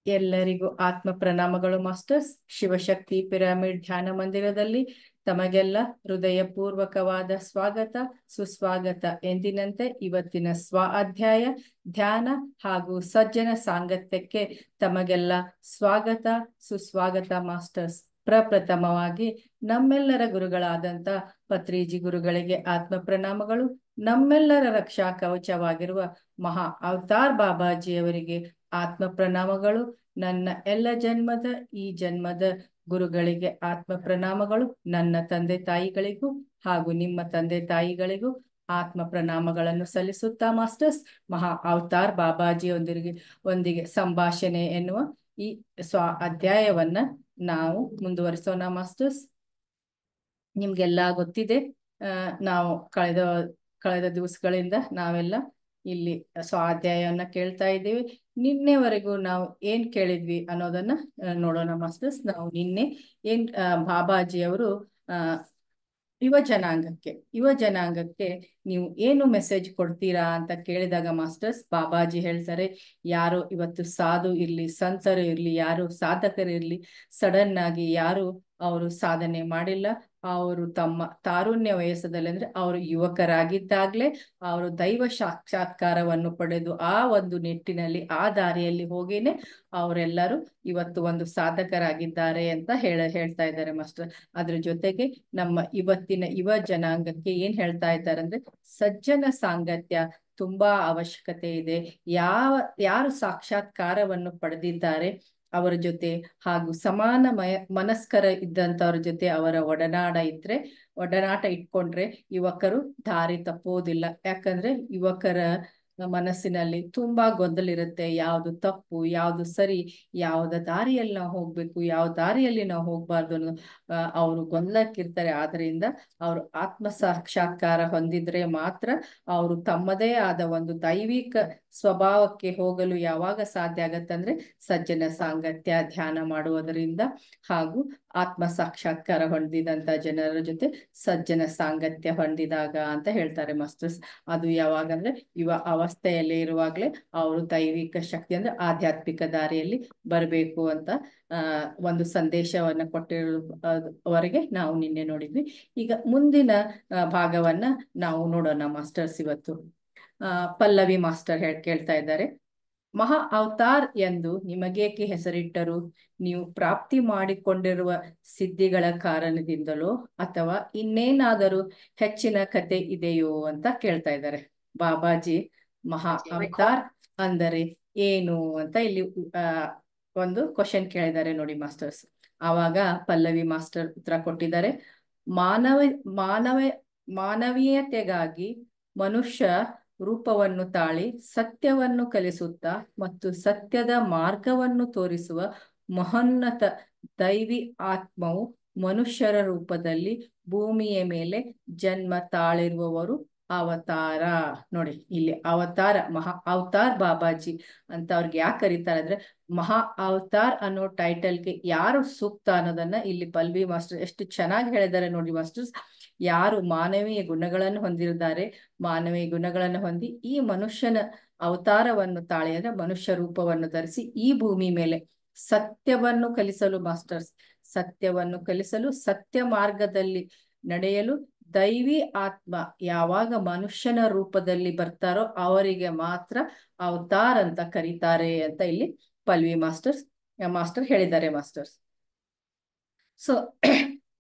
ಎಲ್ಲರಿಗೂ ಆತ್ಮ ಪ್ರಣಾಮಗಳು masters. Shivashakti pyramid ಧ್ಯಾನ ಮಂದಿರದಲ್ಲಿ ತಮಗೆಲ್ಲ ಹೃದಯಪೂರ್ವಕವಾದ ಸ್ವಾಗತ ಸುಸ್ವಾಗತ. ಎಂದಿನಂತೆ ಇವತ್ತಿನ ಅಧ್ಯಾಯ ಧ್ಯಾನ ಹಾಗೂ ಸಜ್ಜನ ಸಾಂಗತ್ಯಕ್ಕೆ ತಮಗೆಲ್ಲ ಸ್ವಾಗತ ಸುಸ್ವಾಗತ ಮಾಸ್ಟರ್ಸ್. ಪ್ರಪ್ರಥಮವಾಗಿ ನಮ್ಮೆಲ್ಲರ ಗುರುಗಳಾದಂಥ ಪತ್ರಿಜಿ ಗುರುಗಳಿಗೆ ಆತ್ಮ ಪ್ರಣಾಮಗಳು. ನಮ್ಮೆಲ್ಲರ ರಕ್ಷಾ ಕವಚವಾಗಿರುವ ಮಹಾ ಅವತಾರ್ ಬಾಬಾಜಿಯವರಿಗೆ ಆತ್ಮ ಪ್ರಣಾಮಗಳು. ನನ್ನ ಎಲ್ಲ ಜನ್ಮದ ಈ ಜನ್ಮದ ಗುರುಗಳಿಗೆ ಆತ್ಮ ಪ್ರಣಾಮಗಳು. ನನ್ನ ತಂದೆ ತಾಯಿಗಳಿಗೂ ಹಾಗೂ ನಿಮ್ಮ ತಂದೆ ತಾಯಿಗಳಿಗೂ ಆತ್ಮ ಪ್ರಣಾಮಗಳನ್ನು ಸಲ್ಲಿಸುತ್ತಾ ಮಾಸ್ಟರ್ಸ್, ಮಹಾ ಅವತಾರ್ ಬಾಬಾಜಿಯೊಂದಿಗೆ ಸಂಭಾಷಣೆ ಎನ್ನುವ ಈ ಅಧ್ಯಾಯವನ್ನ ನಾವು ಮುಂದುವರಿಸೋಣ ಮಾಸ್ಟರ್ಸ್. ನಿಮ್ಗೆಲ್ಲ ಗೊತ್ತಿದೆ, ನಾವು ಕಳೆದ ದಿವಸಗಳಿಂದ ನಾವೆಲ್ಲ ಇಲ್ಲಿ ಸ್ವಾಧ್ಯಾಯವನ್ನ ಕೇಳ್ತಾ ಇದ್ದೀವಿ. ನಿನ್ನೆವರೆಗೂ ನಾವು ಏನ್ ಕೇಳಿದ್ವಿ ಅನ್ನೋದನ್ನ ನೋಡೋಣ ಮಾಸ್ಟರ್ಸ್. ನಾವು ನಿನ್ನೆ ಬಾಬಾಜಿಯವರು ಯುವ ಜನಾಂಗಕ್ಕೆ ನೀವು ಏನು ಮೆಸೇಜ್ ಕೊಡ್ತೀರಾ ಅಂತ ಕೇಳಿದಾಗ ಮಾಸ್ಟರ್ಸ್, ಬಾಬಾಜಿ ಹೇಳ್ತಾರೆ, ಯಾರು ಇವತ್ತು ಸಾಧು ಇರ್ಲಿ, ಸಂತರು ಇರ್ಲಿ, ಯಾರು ಸಾಧಕರು ಇರ್ಲಿ, ಸಡನ್ ಆಗಿ ಯಾರು ಅವರು ಸಾಧನೆ ಮಾಡಿಲ್ಲ. ಅವರು ತಮ್ಮ ತಾರುಣ್ಯ ವಯಸ್ಸದಲ್ಲಿ ಅಂದ್ರೆ ಅವರು ಯುವಕರಾಗಿದ್ದಾಗ್ಲೇ ಅವರು ದೈವ ಸಾಕ್ಷಾತ್ಕಾರವನ್ನು ಪಡೆದು ಆ ಒಂದು ನಿಟ್ಟಿನಲ್ಲಿ ಆ ದಾರಿಯಲ್ಲಿ ಹೋಗಿನೇ ಅವರೆಲ್ಲರೂ ಇವತ್ತು ಒಂದು ಸಾಧಕರಾಗಿದ್ದಾರೆ ಅಂತ ಹೇಳ್ತಾ ಇದ್ದಾರೆ ಮಾಸ್ಟರ್. ಅದ್ರ ಜೊತೆಗೆ ನಮ್ಮ ಇವತ್ತಿನ ಯುವ ಜನಾಂಗಕ್ಕೆ ಏನ್ ಹೇಳ್ತಾ ಇದ್ದಾರೆ ಅಂದ್ರೆ, ಸಜ್ಜನ ಸಾಂಗತ್ಯ ತುಂಬಾ ಅವಶ್ಯಕತೆ ಇದೆ. ಯಾರು ಸಾಕ್ಷಾತ್ಕಾರವನ್ನು ಪಡೆದಿದ್ದಾರೆ ಅವರ ಜೊತೆ ಹಾಗೂ ಸಮಾನ ಮನಸ್ಕರ ಇದ್ದಂಥವ್ರ ಜೊತೆ ಅವರ ಒಡನಾಟ ಇಟ್ಕೊಂಡ್ರೆ ಯುವಕರು ದಾರಿ ತಪ್ಪೋದಿಲ್ಲ. ಯಾಕಂದ್ರೆ ಯುವಕರ ಮನಸ್ಸಿನಲ್ಲಿ ತುಂಬಾ ಗೊಂದಲ ಇರುತ್ತೆ. ಯಾವುದು ತಪ್ಪು, ಯಾವುದು ಸರಿ, ಯಾವ್ದ ದಾರಿಯಲ್ಲಿ ನಾವು ಹೋಗ್ಬೇಕು, ಯಾವ ದಾರಿಯಲ್ಲಿ ನಾವು ಹೋಗ್ಬಾರ್ದು ಅನ್ನೋ ಅವರು ಗೊಂದಲಕ್ಕಿರ್ತಾರೆ. ಆದ್ರಿಂದ ಅವರು ಆತ್ಮ ಸಾಕ್ಷಾತ್ಕಾರ ಹೊಂದಿದ್ರೆ ಮಾತ್ರ ಅವರು ತಮ್ಮದೇ ಆದ ಒಂದು ದೈವಿಕ ಸ್ವಭಾವಕ್ಕೆ ಹೋಗಲು ಯಾವಾಗ ಸಾಧ್ಯ ಆಗತ್ತಂದ್ರೆ ಸಜ್ಜನ ಸಾಂಗತ್ಯ ಧ್ಯಾನ ಮಾಡುವುದರಿಂದ ಹಾಗೂ ಆತ್ಮ ಸಾಕ್ಷಾತ್ಕಾರ ಹೊಂದಿದಂತ ಜನರ ಜೊತೆ ಸಜ್ಜನ ಸಾಂಗತ್ಯ ಹೊಂದಿದಾಗ ಅಂತ ಹೇಳ್ತಾರೆ ಮಾಸ್ಟರ್ಸ್. ಅದು ಯಾವಾಗಂದ್ರೆ ಯುವ ಅವಸ್ಥೆಯಲ್ಲಿ ಇರುವಾಗ್ಲೇ ಅವರು ದೈವಿಕ ಶಕ್ತಿ ಅಂದ್ರೆ ಆಧ್ಯಾತ್ಮಿಕ ದಾರಿಯಲ್ಲಿ ಬರಬೇಕು ಅಂತ ಒಂದು ಸಂದೇಶವನ್ನ ಕೊಟ್ಟಿರುವವರೆಗೆ ನಾವು ನಿನ್ನೆ ನೋಡಿದ್ವಿ. ಈಗ ಮುಂದಿನ ಭಾಗವನ್ನ ನಾವು ನೋಡೋಣ ಮಾಸ್ಟರ್ಸ್. ಇವತ್ತು ಪಲ್ಲವಿ ಮಾಸ್ಟರ್ ಕೇಳ್ತಾ ಇದ್ದಾರೆ, ಮಹಾ ಅವತಾರ್ ಎಂದು ನಿಮಗೇಕೆ ಹೆಸರಿಟ್ಟರು? ನೀವು ಪ್ರಾಪ್ತಿ ಮಾಡಿಕೊಂಡಿರುವ ಸಿದ್ಧಿಗಳ ಕಾರಣದಿಂದಲೋ ಅಥವಾ ಇನ್ನೇನಾದರೂ ಹೆಚ್ಚಿನ ಕತೆ ಇದೆಯೋ ಅಂತ ಕೇಳ್ತಾ ಇದ್ದಾರೆ. ಬಾಬಾಜಿ ಮಹಾ ಅವತಾರ್ ಅಂದರೆ ಏನು ಅಂತ ಇಲ್ಲಿ ಒಂದು ಕ್ವಶನ್ ಕೇಳಿದ್ದಾರೆ ನೋಡಿ ಮಾಸ್ಟರ್ಸ್. ಆವಾಗ ಪಲ್ಲವಿ ಮಾಸ್ಟರ್ ಉತ್ತರ ಕೊಟ್ಟಿದ್ದಾರೆ, ಮಾನವೀಯತೆಗಾಗಿ ಮನುಷ್ಯ ರೂಪವನ್ನು ತಾಳಿ ಸತ್ಯವನ್ನು ಕಲಿಸುತ್ತಾ ಮತ್ತು ಸತ್ಯದ ಮಾರ್ಗವನ್ನು ತೋರಿಸುವ ಮಹೋನ್ನತ ದೈವಿ ಆತ್ಮವು ಮನುಷ್ಯರ ರೂಪದಲ್ಲಿ ಭೂಮಿಯ ಮೇಲೆ ಜನ್ಮ ತಾಳಿರುವವರು ಅವತಾರ. ನೋಡಿ ಇಲ್ಲಿ ಅವತಾರ, ಮಹಾ ಅವತಾರ್ ಬಾಬಾಜಿ ಅಂತ ಅವ್ರಿಗೆ ಯಾಕೆ ಕರೀತಾರೆ ಅಂದ್ರೆ, ಮಹಾ ಅವತಾರ್ ಅನ್ನೋ ಟೈಟಲ್ಗೆ ಯಾರು ಸೂಕ್ತ ಅನ್ನೋದನ್ನ ಇಲ್ಲಿ ಪಲ್ವಿ ಮಾಸ್ಟರ್ ಎಷ್ಟು ಚೆನ್ನಾಗಿ ಹೇಳಿದ್ದಾರೆ ನೋಡಿ ಮಾಸ್ಟರ್ಸ್. ಯಾರು ಮಾನವೀಯ ಗುಣಗಳನ್ನು ಹೊಂದಿದ್ದಾರೆ, ಮಾನವೀಯ ಗುಣಗಳನ್ನು ಹೊಂದಿ ಈ ಮನುಷ್ಯನ ಅವತಾರವನ್ನು ತಾಳಿ ಅಂದ್ರೆ ಮನುಷ್ಯ ರೂಪವನ್ನು ಧರಿಸಿ ಈ ಭೂಮಿ ಮೇಲೆ ಸತ್ಯವನ್ನು ಕಲಿಸಲು ಮಾಸ್ಟರ್ಸ್, ಸತ್ಯವನ್ನು ಕಲಿಸಲು ಸತ್ಯ ಮಾರ್ಗದಲ್ಲಿ ನಡೆಯಲು ದೈವಿ ಆತ್ಮ ಯಾವಾಗ ಮನುಷ್ಯನ ರೂಪದಲ್ಲಿ ಬರ್ತಾರೋ ಅವರಿಗೆ ಮಾತ್ರ ಅವತಾರ್ ಅಂತ ಕರೀತಾರೆ ಅಂತ ಇಲ್ಲಿ ಪಲ್ವಿ ಮಾಸ್ಟರ್ ಹೇಳಿದ್ದಾರೆ ಮಾಸ್ಟರ್ಸ್. ಸೊ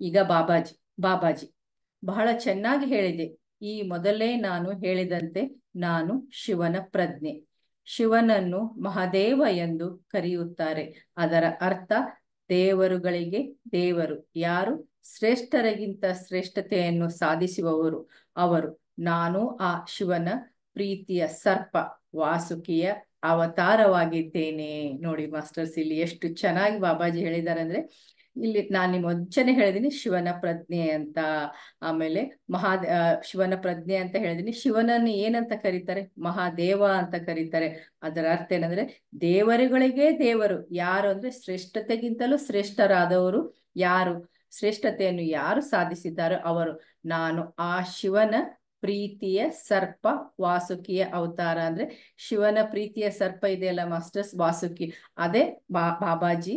ಈಗ ಬಾಬಾಜಿ ಬಹಳ ಚೆನ್ನಾಗಿ ಹೇಳಿದೆ. ಈ ಮೊದಲೇ ನಾನು ಹೇಳಿದಂತೆ ನಾನು ಶಿವನ ಪ್ರಜ್ಞೆ. ಶಿವನನ್ನು ಮಹಾದೇವ ಎಂದು ಕರೆಯುತ್ತಾರೆ. ಅದರ ಅರ್ಥ ದೇವರುಗಳಿಗೆ ದೇವರು. ಯಾರು ಶ್ರೇಷ್ಠರಿಗಿಂತ ಶ್ರೇಷ್ಠತೆಯನ್ನು ಸಾಧಿಸುವವರು ಅವರು. ನಾನು ಆ ಶಿವನ ಪ್ರೀತಿಯ ಸರ್ಪ ವಾಸುಕಿಯ ಅವತಾರವಾಗಿದ್ದೇನೆ. ನೋಡಿ ಮಾಸ್ಟರ್ಸ್, ಇಲ್ಲಿ ಎಷ್ಟು ಚೆನ್ನಾಗಿ ಬಾಬಾಜಿ ಹೇಳಿದ್ದಾರೆ ಅಂದ್ರೆ, ಇಲ್ಲಿ ನಾನು ನಿಮ್ಮ ಮುಂಚೆನೆ ಹೇಳಿದೀನಿ ಶಿವನ ಪ್ರಜ್ಞೆ ಅಂತ, ಆಮೇಲೆ ಶಿವನ ಪ್ರಜ್ಞೆ ಅಂತ ಹೇಳಿದೀನಿ. ಶಿವನನ್ನು ಏನಂತ ಕರೀತಾರೆ? ಮಹಾದೇವ ಅಂತ ಕರೀತಾರೆ. ಅದರ ಅರ್ಥ ಏನಂದ್ರೆ ದೇವರುಗಳಿಗೆ ದೇವರು. ಯಾರು ಅಂದ್ರೆ ಶ್ರೇಷ್ಠತೆಗಿಂತಲೂ ಶ್ರೇಷ್ಠರಾದವರು, ಯಾರು ಶ್ರೇಷ್ಠತೆಯನ್ನು ಯಾರು ಸಾಧಿಸಿದ್ದಾರೋ ಅವರು. ನಾನು ಆ ಶಿವನ ಪ್ರೀತಿಯ ಸರ್ಪ ವಾಸುಕಿಯ ಅವತಾರ. ಅಂದ್ರೆ ಶಿವನ ಪ್ರೀತಿಯ ಸರ್ಪ ಇದೆಯಲ್ಲ ಮಾಸ್ಟರ್ಸ್, ವಾಸುಕಿ, ಅದೇ ಬಾಬಾಜಿ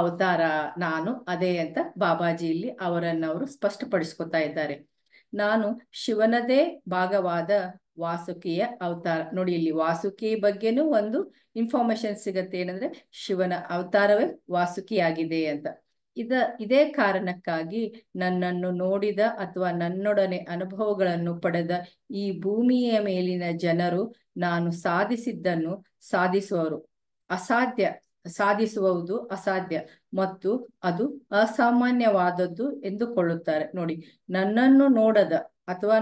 ಅವತಾರ ನಾನು ಅದೇ ಅಂತ ಬಾಬಾಜಿ ಇಲ್ಲಿ ಅವರನ್ನವರು ಸ್ಪಷ್ಟಪಡಿಸ್ಕೊತಾ ಇದ್ದಾರೆ. ನಾನು ಶಿವನದೇ ಭಾಗವಾದ ವಾಸುಕಿಯ ಅವತಾರ. ನೋಡಿ, ಇಲ್ಲಿ ವಾಸುಕಿ ಬಗ್ಗೆನೂ ಒಂದು ಇನ್ಫಾರ್ಮೇಶನ್ ಸಿಗತ್ತೆ, ಏನಂದ್ರೆ ಶಿವನ ಅವತಾರವೇ ವಾಸುಕಿಯಾಗಿದೆ ಅಂತ. ಇದೇ ಕಾರಣಕ್ಕಾಗಿ ನನ್ನನ್ನು ನೋಡಿದ ಅಥವಾ ನನ್ನೊಡನೆ ಅನುಭವಗಳನ್ನು ಪಡೆದ ಈ ಭೂಮಿಯ ಮೇಲಿನ ಜನರು ನಾನು ಸಾಧಿಸಿದ್ದನ್ನು ಸಾಧಿಸುವರು ಸಾಧಿಸುವುದು ಅಸಾಧ್ಯ ಮತ್ತು ಅದು ಅಸಾಮಾನ್ಯವಾದದ್ದು ಎಂದುಕೊಳ್ಳುತ್ತಾರೆ. ನೋಡಿ, ನನ್ನನ್ನು ನೋಡದ ಅಥವಾ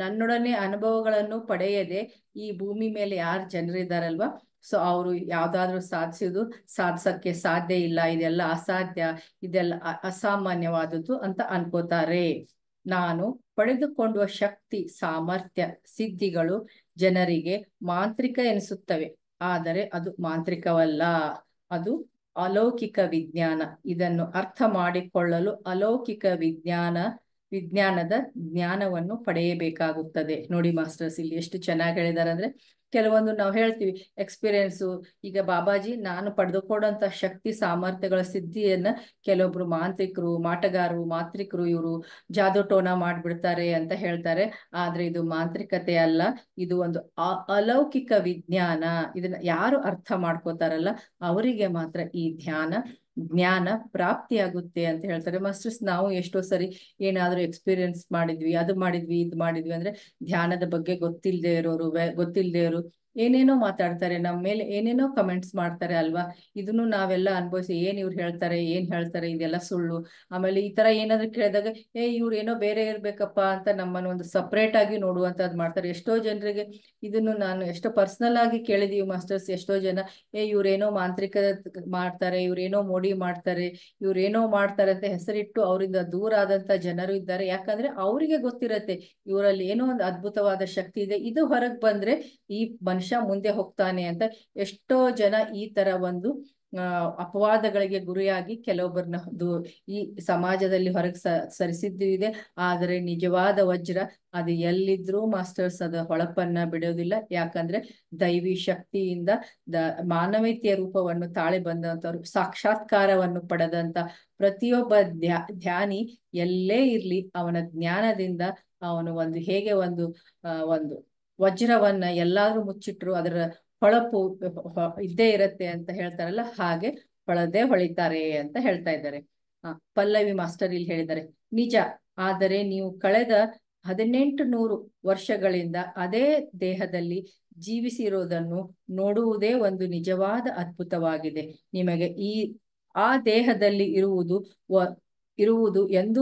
ನನ್ನೊಡನೆ ಅನುಭವಗಳನ್ನು ಪಡೆಯದೆ ಈ ಭೂಮಿ ಮೇಲೆ ಯಾರು ಜನರಿದ್ದಾರಲ್ವಾ, ಸೊ ಅವರು ಯಾವ್ದಾದ್ರು ಸಾಧಿಸಕ್ಕೆ ಸಾಧ್ಯ ಇಲ್ಲ, ಇದೆಲ್ಲ ಅಸಾಧ್ಯ, ಇದೆಲ್ಲ ಅಸಾಮಾನ್ಯವಾದದ್ದು ಅಂತ ಅನ್ಕೋತಾರೆ. ನಾನು ಪಡೆದುಕೊಂಡ ಶಕ್ತಿ ಸಾಮರ್ಥ್ಯ ಸಿದ್ಧಿಗಳು ಜನರಿಗೆ ಮಾಂತ್ರಿಕ ಎನಿಸುತ್ತವೆ, ಆದರೆ ಅದು ಮಾಂತ್ರಿಕವಲ್ಲ, ಅದು ಅಲೌಕಿಕ ವಿಜ್ಞಾನ. ಇದನ್ನು ಅರ್ಥ ಮಾಡಿಕೊಳ್ಳಲು ಅಲೌಕಿಕ ವಿಜ್ಞಾನದ ಜ್ಞಾನವನ್ನು ಪಡೆಯಬೇಕಾಗುತ್ತದೆ. ನೋಡಿ ಮಾಸ್ಟರ್ಸ್, ಇಲ್ಲಿ ಎಷ್ಟು ಚೆನ್ನಾಗಿ ಹೇಳಿದ್ದಾರೆ ಅಂದ್ರೆ, ಕೆಲವೊಂದು ನಾವು ಹೇಳ್ತೀವಿ ಎಕ್ಸ್ಪೀರಿಯನ್ಸು. ಈಗ ಬಾಬಾಜಿ ನಾನು ಪಡೆದುಕೊಂಡಂತ ಶಕ್ತಿ ಸಾಮರ್ಥ್ಯಗಳ ಸಿದ್ಧಿಯನ್ನ ಕೆಲವೊಬ್ರು ಮಾಂತ್ರಿಕರು, ಮಾಟಗಾರರು, ಮಾಂತ್ರಿಕರು, ಇವರು ಜಾದೂಟೋನ ಮಾಡ್ಬಿಡ್ತಾರೆ ಅಂತ ಹೇಳ್ತಾರೆ. ಆದ್ರೆ ಇದು ಮಾಂತ್ರಿಕತೆ ಅಲ್ಲ, ಇದು ಒಂದು ಅಲೌಕಿಕ ವಿಜ್ಞಾನ. ಇದನ್ನ ಯಾರು ಅರ್ಥ ಮಾಡ್ಕೋತಾರಲ್ಲ ಅವರಿಗೆ ಮಾತ್ರ ಈ ಜ್ಞಾನ ಪ್ರಾಪ್ತಿಯಾಗುತ್ತೆ ಅಂತ ಹೇಳ್ತಾರೆ ಮಾಸ್ಟರ್ಸ್. ನಾವು ಎಷ್ಟೋ ಸರಿ ಏನಾದ್ರೂ ಎಕ್ಸ್ಪೀರಿಯನ್ಸ್ ಮಾಡಿದ್ವಿ, ಅದು ಮಾಡಿದ್ವಿ, ಇದು ಮಾಡಿದ್ವಿ ಅಂದ್ರೆ ಧ್ಯಾನದ ಬಗ್ಗೆ ಗೊತ್ತಿಲ್ಲದೆ ಇರೋರು ಏನೇನೋ ಮಾತಾಡ್ತಾರೆ, ನಮ್ಮ ಮೇಲೆ ಏನೇನೋ ಕಮೆಂಟ್ಸ್ ಮಾಡ್ತಾರೆ ಅಲ್ವಾ. ಇದನ್ನು ನಾವೆಲ್ಲ ಅನುಭವಿಸಿ ಏನ್ ಹೇಳ್ತಾರೆ ಇದೆಲ್ಲ ಸುಳ್ಳು. ಆಮೇಲೆ ಈ ತರ ಏನಾದ್ರು ಕೇಳಿದಾಗ ಇವ್ರು ಏನೋ ಬೇರೆ ಇರ್ಬೇಕಪ್ಪ ಅಂತ ನಮ್ಮನ್ನು ಒಂದು ಸಪ್ರೇಟ್ ಆಗಿ ನೋಡುವಂತದ್ ಮಾಡ್ತಾರೆ. ಎಷ್ಟೋ ಜನರಿಗೆ ಇದನ್ನು ನಾನು ಎಷ್ಟೋ ಪರ್ಸನಲ್ ಆಗಿ ಕೇಳಿದೀವಿ ಮಾಸ್ಟರ್ಸ್. ಎಷ್ಟೋ ಜನ ಇವ್ರೇನೋ ಮಾಂತ್ರಿಕ ಮಾಡ್ತಾರೆ, ಇವ್ರೇನೋ ಮೋಡಿ ಮಾಡ್ತಾರೆ, ಇವ್ರೇನೋ ಮಾಡ್ತಾರೆ ಅಂತ ಹೆಸರಿಟ್ಟು ಅವರಿಂದ ದೂರ ಆದಂತ ಜನರು ಇದ್ದಾರೆ. ಯಾಕಂದ್ರೆ ಅವರಿಗೆ ಗೊತ್ತಿರತ್ತೆ ಇವರಲ್ಲಿ ಏನೋ ಒಂದು ಅದ್ಭುತವಾದ ಶಕ್ತಿ ಇದೆ, ಇದು ಹೊರಗೆ ಬಂದ್ರೆ ಈ ಮನುಷ್ಯ ಮುಂದೆ ಹೋಗ್ತಾನೆ ಅಂತ. ಎಷ್ಟೋ ಜನ ಈ ತರ ಒಂದು ಅಪವಾದಗಳಿಗೆ ಗುರಿಯಾಗಿ ಕೆಲವೊಬ್ಬರನ್ನ ಈ ಸಮಾಜದಲ್ಲಿ ಹೊರಗೆ ಸರಿಸಿದ್ದು ಇದೆ. ಆದರೆ ನಿಜವಾದ ವಜ್ರ ಅದು ಎಲ್ಲಿದ್ರೂ ಮಾಸ್ಟರ್ಸ್ ಅದ ಹೊಳಪನ್ನ ಬಿಡೋದಿಲ್ಲ. ಯಾಕಂದ್ರೆ ದೈವಿ ಶಕ್ತಿಯಿಂದ ಮಾನವೀಯತೆಯ ರೂಪವನ್ನು ತಾಳಿ ಬಂದಂತವ್ರು, ಸಾಕ್ಷಾತ್ಕಾರವನ್ನು ಪಡೆದಂತ ಪ್ರತಿಯೊಬ್ಬ ಧ್ಯಾನಿ ಎಲ್ಲೇ ಇರ್ಲಿ, ಅವನ ಜ್ಞಾನದಿಂದ ಅವನು ಹೇಗೆ ಒಂದು ವಜ್ರವನ್ನ ಎಲ್ಲಾದ್ರೂ ಮುಚ್ಚಿಟ್ರು ಅದರ ಹೊಳಪು ಇದ್ದೇ ಇರತ್ತೆ ಅಂತ ಹೇಳ್ತಾರಲ್ಲ, ಹಾಗೆ ಹೊಳದೇ ಹೊಳಿತಾರೆ ಅಂತ ಹೇಳ್ತಾ ಇದ್ದಾರೆ. ಪಲ್ಲವಿ ಮಾಸ್ಟರ್ ಇಲ್ಲಿ ಹೇಳಿದ್ದಾರೆ, ನಿಜ. ಆದರೆ ನೀವು ಕಳೆದ 1800 ವರ್ಷಗಳಿಂದ ಅದೇ ದೇಹದಲ್ಲಿ ಜೀವಿಸಿರೋದನ್ನು ನೋಡುವುದೇ ಒಂದು ನಿಜವಾದ ಅದ್ಭುತವಾಗಿದೆ. ನಿಮಗೆ ಆ ದೇಹದಲ್ಲಿ ಇರುವುದು ಎಂದೂ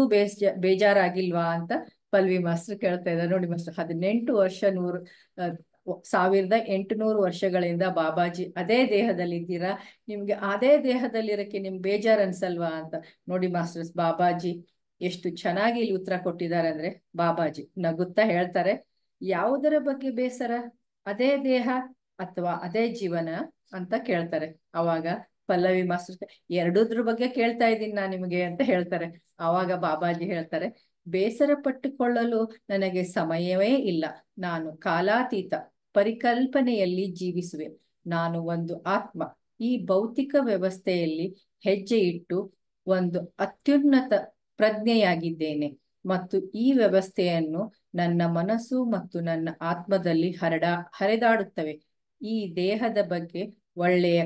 ಬೇಜಾರಾಗಿಲ್ವಾ ಅಂತ ಪಲ್ವಿ ಮಾಸ್ಟರ್ ಕೇಳ್ತಾ ಇದ್ದಾರೆ. ನೋಡಿ ಮಾಸ್ಟರ್, 18 ವರ್ಷ 1800 ವರ್ಷಗಳಿಂದ ಬಾಬಾಜಿ ಅದೇ ದೇಹದಲ್ಲಿ ಇದ್ದೀರಾ, ನಿಮ್ಗೆ ಅದೇ ದೇಹದಲ್ಲಿರಕ್ಕೆ ನಿಮ್ಗೆ ಬೇಜಾರ್ ಅನ್ಸಲ್ವಾ ಅಂತ. ನೋಡಿ ಮಾಸ್ಟರ್ಸ್, ಬಾಬಾಜಿ ಎಷ್ಟು ಚೆನ್ನಾಗಿ ಇಲ್ಲಿ ಉತ್ತರ ಕೊಟ್ಟಿದ್ದಾರೆ ಅಂದ್ರೆ, ಬಾಬಾಜಿ ನಗುತ್ತಾ ಹೇಳ್ತಾರೆ, ಯಾವುದರ ಬಗ್ಗೆ ಬೇಸರ, ಅದೇ ದೇಹ ಅಥವಾ ಅದೇ ಜೀವನ ಅಂತ ಕೇಳ್ತಾರೆ. ಅವಾಗ ಪಲ್ಲವಿ ಮಾಸ್ಟರ್, ಎರಡೂದ್ರ ಬಗ್ಗೆ ಕೇಳ್ತಾ ಇದ್ದೀನಿ ನಾನು ನಿಮಗೆ ಅಂತ ಹೇಳ್ತಾರೆ. ಆವಾಗ ಬಾಬಾಜಿ ಹೇಳ್ತಾರೆ, ಬೇಸರ ಪಟ್ಟುಕೊಳ್ಳಲು ನನಗೆ ಸಮಯವೇ ಇಲ್ಲ. ನಾನು ಕಾಲಾತೀತ ಪರಿಕಲ್ಪನೆಯಲ್ಲಿ ಜೀವಿಸುವೆ. ನಾನು ಒಂದು ಆತ್ಮ. ಈ ಭೌತಿಕ ವ್ಯವಸ್ಥೆಯಲ್ಲಿ ಹೆಜ್ಜೆ ಇಟ್ಟು ಒಂದು ಅತ್ಯುನ್ನತ ಪ್ರಜ್ಞೆಯಾಗಿದ್ದೇನೆ ಮತ್ತು ಈ ವ್ಯವಸ್ಥೆಯನ್ನು ನನ್ನ ಮನಸ್ಸು ಮತ್ತು ನನ್ನ ಆತ್ಮದಲ್ಲಿ ಹರಿದಾಡುತ್ತವೆ. ಈ ದೇಹದ ಬಗ್ಗೆ ಒಳ್ಳೆಯ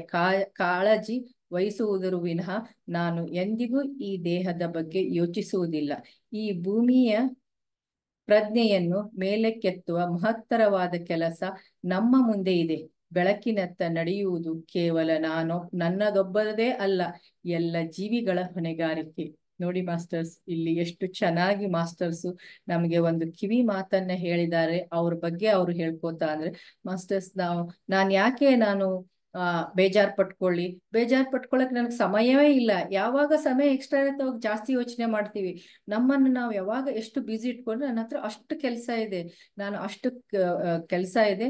ಕಾಳಜಿ ವಹಿಸುವುದರ ವಿನಃ ನಾನು ಎಂದಿಗೂ ಈ ದೇಹದ ಬಗ್ಗೆ ಯೋಚಿಸುವುದಿಲ್ಲ. ಈ ಭೂಮಿಯ ಪ್ರಜ್ಞೆಯನ್ನು ಮೇಲಕ್ಕೆತ್ತುವ ಮಹತ್ತರವಾದ ಕೆಲಸ ನಮ್ಮ ಮುಂದೆ ಇದೆ. ಬೆಳಕಿನತ್ತ ನಡೆಯುವುದು ಕೇವಲ ನನ್ನದೊಬ್ಬರದೇ ಅಲ್ಲ, ಎಲ್ಲ ಜೀವಿಗಳ ಹೊಣೆಗಾರಿಕೆ. ನೋಡಿ ಮಾಸ್ಟರ್ಸ್, ಇಲ್ಲಿ ಎಷ್ಟು ಚೆನ್ನಾಗಿ ಮಾಸ್ಟರ್ಸು ನಮಗೆ ಒಂದು ಕಿವಿ ಮಾತನ್ನ ಹೇಳಿದ್ದಾರೆ. ಅವ್ರ ಬಗ್ಗೆ ಅವ್ರು ಹೇಳ್ಕೋತಾ ಅಂದ್ರೆ ಮಾಸ್ಟರ್ಸ್, ನಾನು ಯಾಕೆ ಬೇಜಾರ್ ಪಟ್ಕೊಳಕ್ ನನಗೆ ಸಮಯವೇ ಇಲ್ಲ. ಯಾವಾಗ ಸಮಯ ಎಕ್ಸ್ಟ್ರಾ ಇರುತ್ತೆ ಅವಾಗ ಜಾಸ್ತಿ ಯೋಚನೆ ಮಾಡ್ತೀವಿ. ನಮ್ಮನ್ನು ನಾವು ಯಾವಾಗ ಎಷ್ಟು ಬ್ಯುಸಿ ಇಟ್ಕೊಂಡ್ರೆ ನನ್ನ ಹತ್ರ ಅಷ್ಟು ಕೆಲಸ ಇದೆ,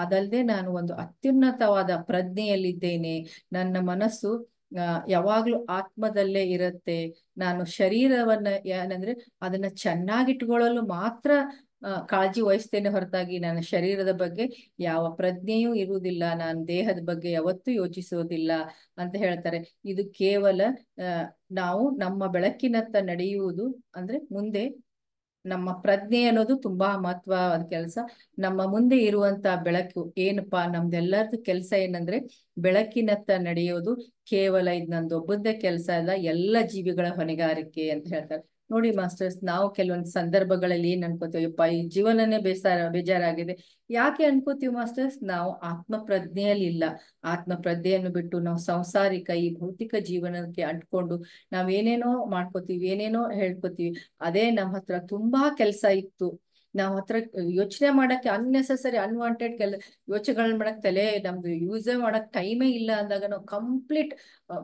ಅದಲ್ಲದೆ ನಾನು ಒಂದು ಅತ್ಯುನ್ನತವಾದ ಪ್ರಜ್ಞೆಯಲ್ಲಿದ್ದೇನೆ. ನನ್ನ ಮನಸ್ಸು ಯಾವಾಗ್ಲೂ ಆತ್ಮದಲ್ಲೇ ಇರುತ್ತೆ. ನಾನು ಶರೀರವನ್ನ ಏನಂದ್ರೆ ಅದನ್ನ ಚೆನ್ನಾಗಿಟ್ಕೊಳ್ಳಲು ಮಾತ್ರ ಕಾಳಜಿ ವಹಿಸ್ತೇನೆ ಹೊರತಾಗಿ ನನ್ನ ಶರೀರದ ಬಗ್ಗೆ ಯಾವ ಪ್ರಜ್ಞೆಯೂ ಇರುವುದಿಲ್ಲ, ನಾನು ದೇಹದ ಬಗ್ಗೆ ಯಾವತ್ತೂ ಯೋಚಿಸೋದಿಲ್ಲ ಅಂತ ಹೇಳ್ತಾರೆ. ಇದು ಕೇವಲ ನಾವು ನಮ್ಮ ಬೆಳಕಿನತ್ತ ನಡೆಯುವುದು ಅಂದ್ರೆ ಮುಂದೆ ನಮ್ಮ ಪ್ರಜ್ಞೆ ಅನ್ನೋದು ತುಂಬಾ ಮಹತ್ವವಾದ ಕೆಲಸ. ನಮ್ಮ ಮುಂದೆ ಇರುವಂತ ಬೆಳಕು ಏನಪ್ಪಾ, ನಮ್ದೆಲ್ಲರದು ಕೆಲಸ ಏನಂದ್ರೆ ಬೆಳಕಿನತ್ತ ನಡೆಯೋದು. ಕೇವಲ ಇದು ನಂದೊಬ್ಬಂದೇ ಕೆಲಸ ಅಲ್ಲ, ಎಲ್ಲ ಜೀವಿಗಳ ಹೊಣೆಗಾರಿಕೆ ಅಂತ ಹೇಳ್ತಾರೆ. ನೋಡಿ ಮಾಸ್ಟರ್ಸ್, ನಾವು ಕೆಲವೊಂದು ಸಂದರ್ಭಗಳಲ್ಲಿ ಏನ್ ಅನ್ಕೋತೀವಪ್ಪ, ಈ ಜೀವನನೇ ಬೇಜಾರಾಗಿದೆ. ಯಾಕೆ ಅನ್ಕೋತೀವಿ ಮಾಸ್ಟರ್ಸ್? ನಾವು ಆತ್ಮ ಪ್ರಜ್ಞೆಯಲ್ಲಿ ಇಲ್ಲ. ಆತ್ಮ ಪ್ರಜ್ಞೆಯನ್ನು ಬಿಟ್ಟು ನಾವು ಸಂಸಾರಿಕ ಈ ಭೌತಿಕ ಜೀವನಕ್ಕೆ ಅಂಟ್ಕೊಂಡು ನಾವೇನೇನೋ ಮಾಡ್ಕೋತೀವಿ, ಏನೇನೋ ಹೇಳ್ಕೋತೀವಿ. ಅದೇ ನಮ್ಮ ಹತ್ರ ತುಂಬಾ ಕೆಲಸ ಇತ್ತು, ನಾವ್ ಹತ್ರ ಯೋಚನೆ ಮಾಡಕ್ಕೆ ಅನ್ನೆಸೆಸರಿ ಅನ್ವಾಂಟೆಡ್ ಯೋಚನೆಗಳನ್ನ ಮಾಡಕ್ ನಮ್ದು ಯೂಸೇ ಮಾಡಕ್ ಟೈಮೇ ಇಲ್ಲ ಅಂದಾಗ ನಾವು ಕಂಪ್ಲೀಟ್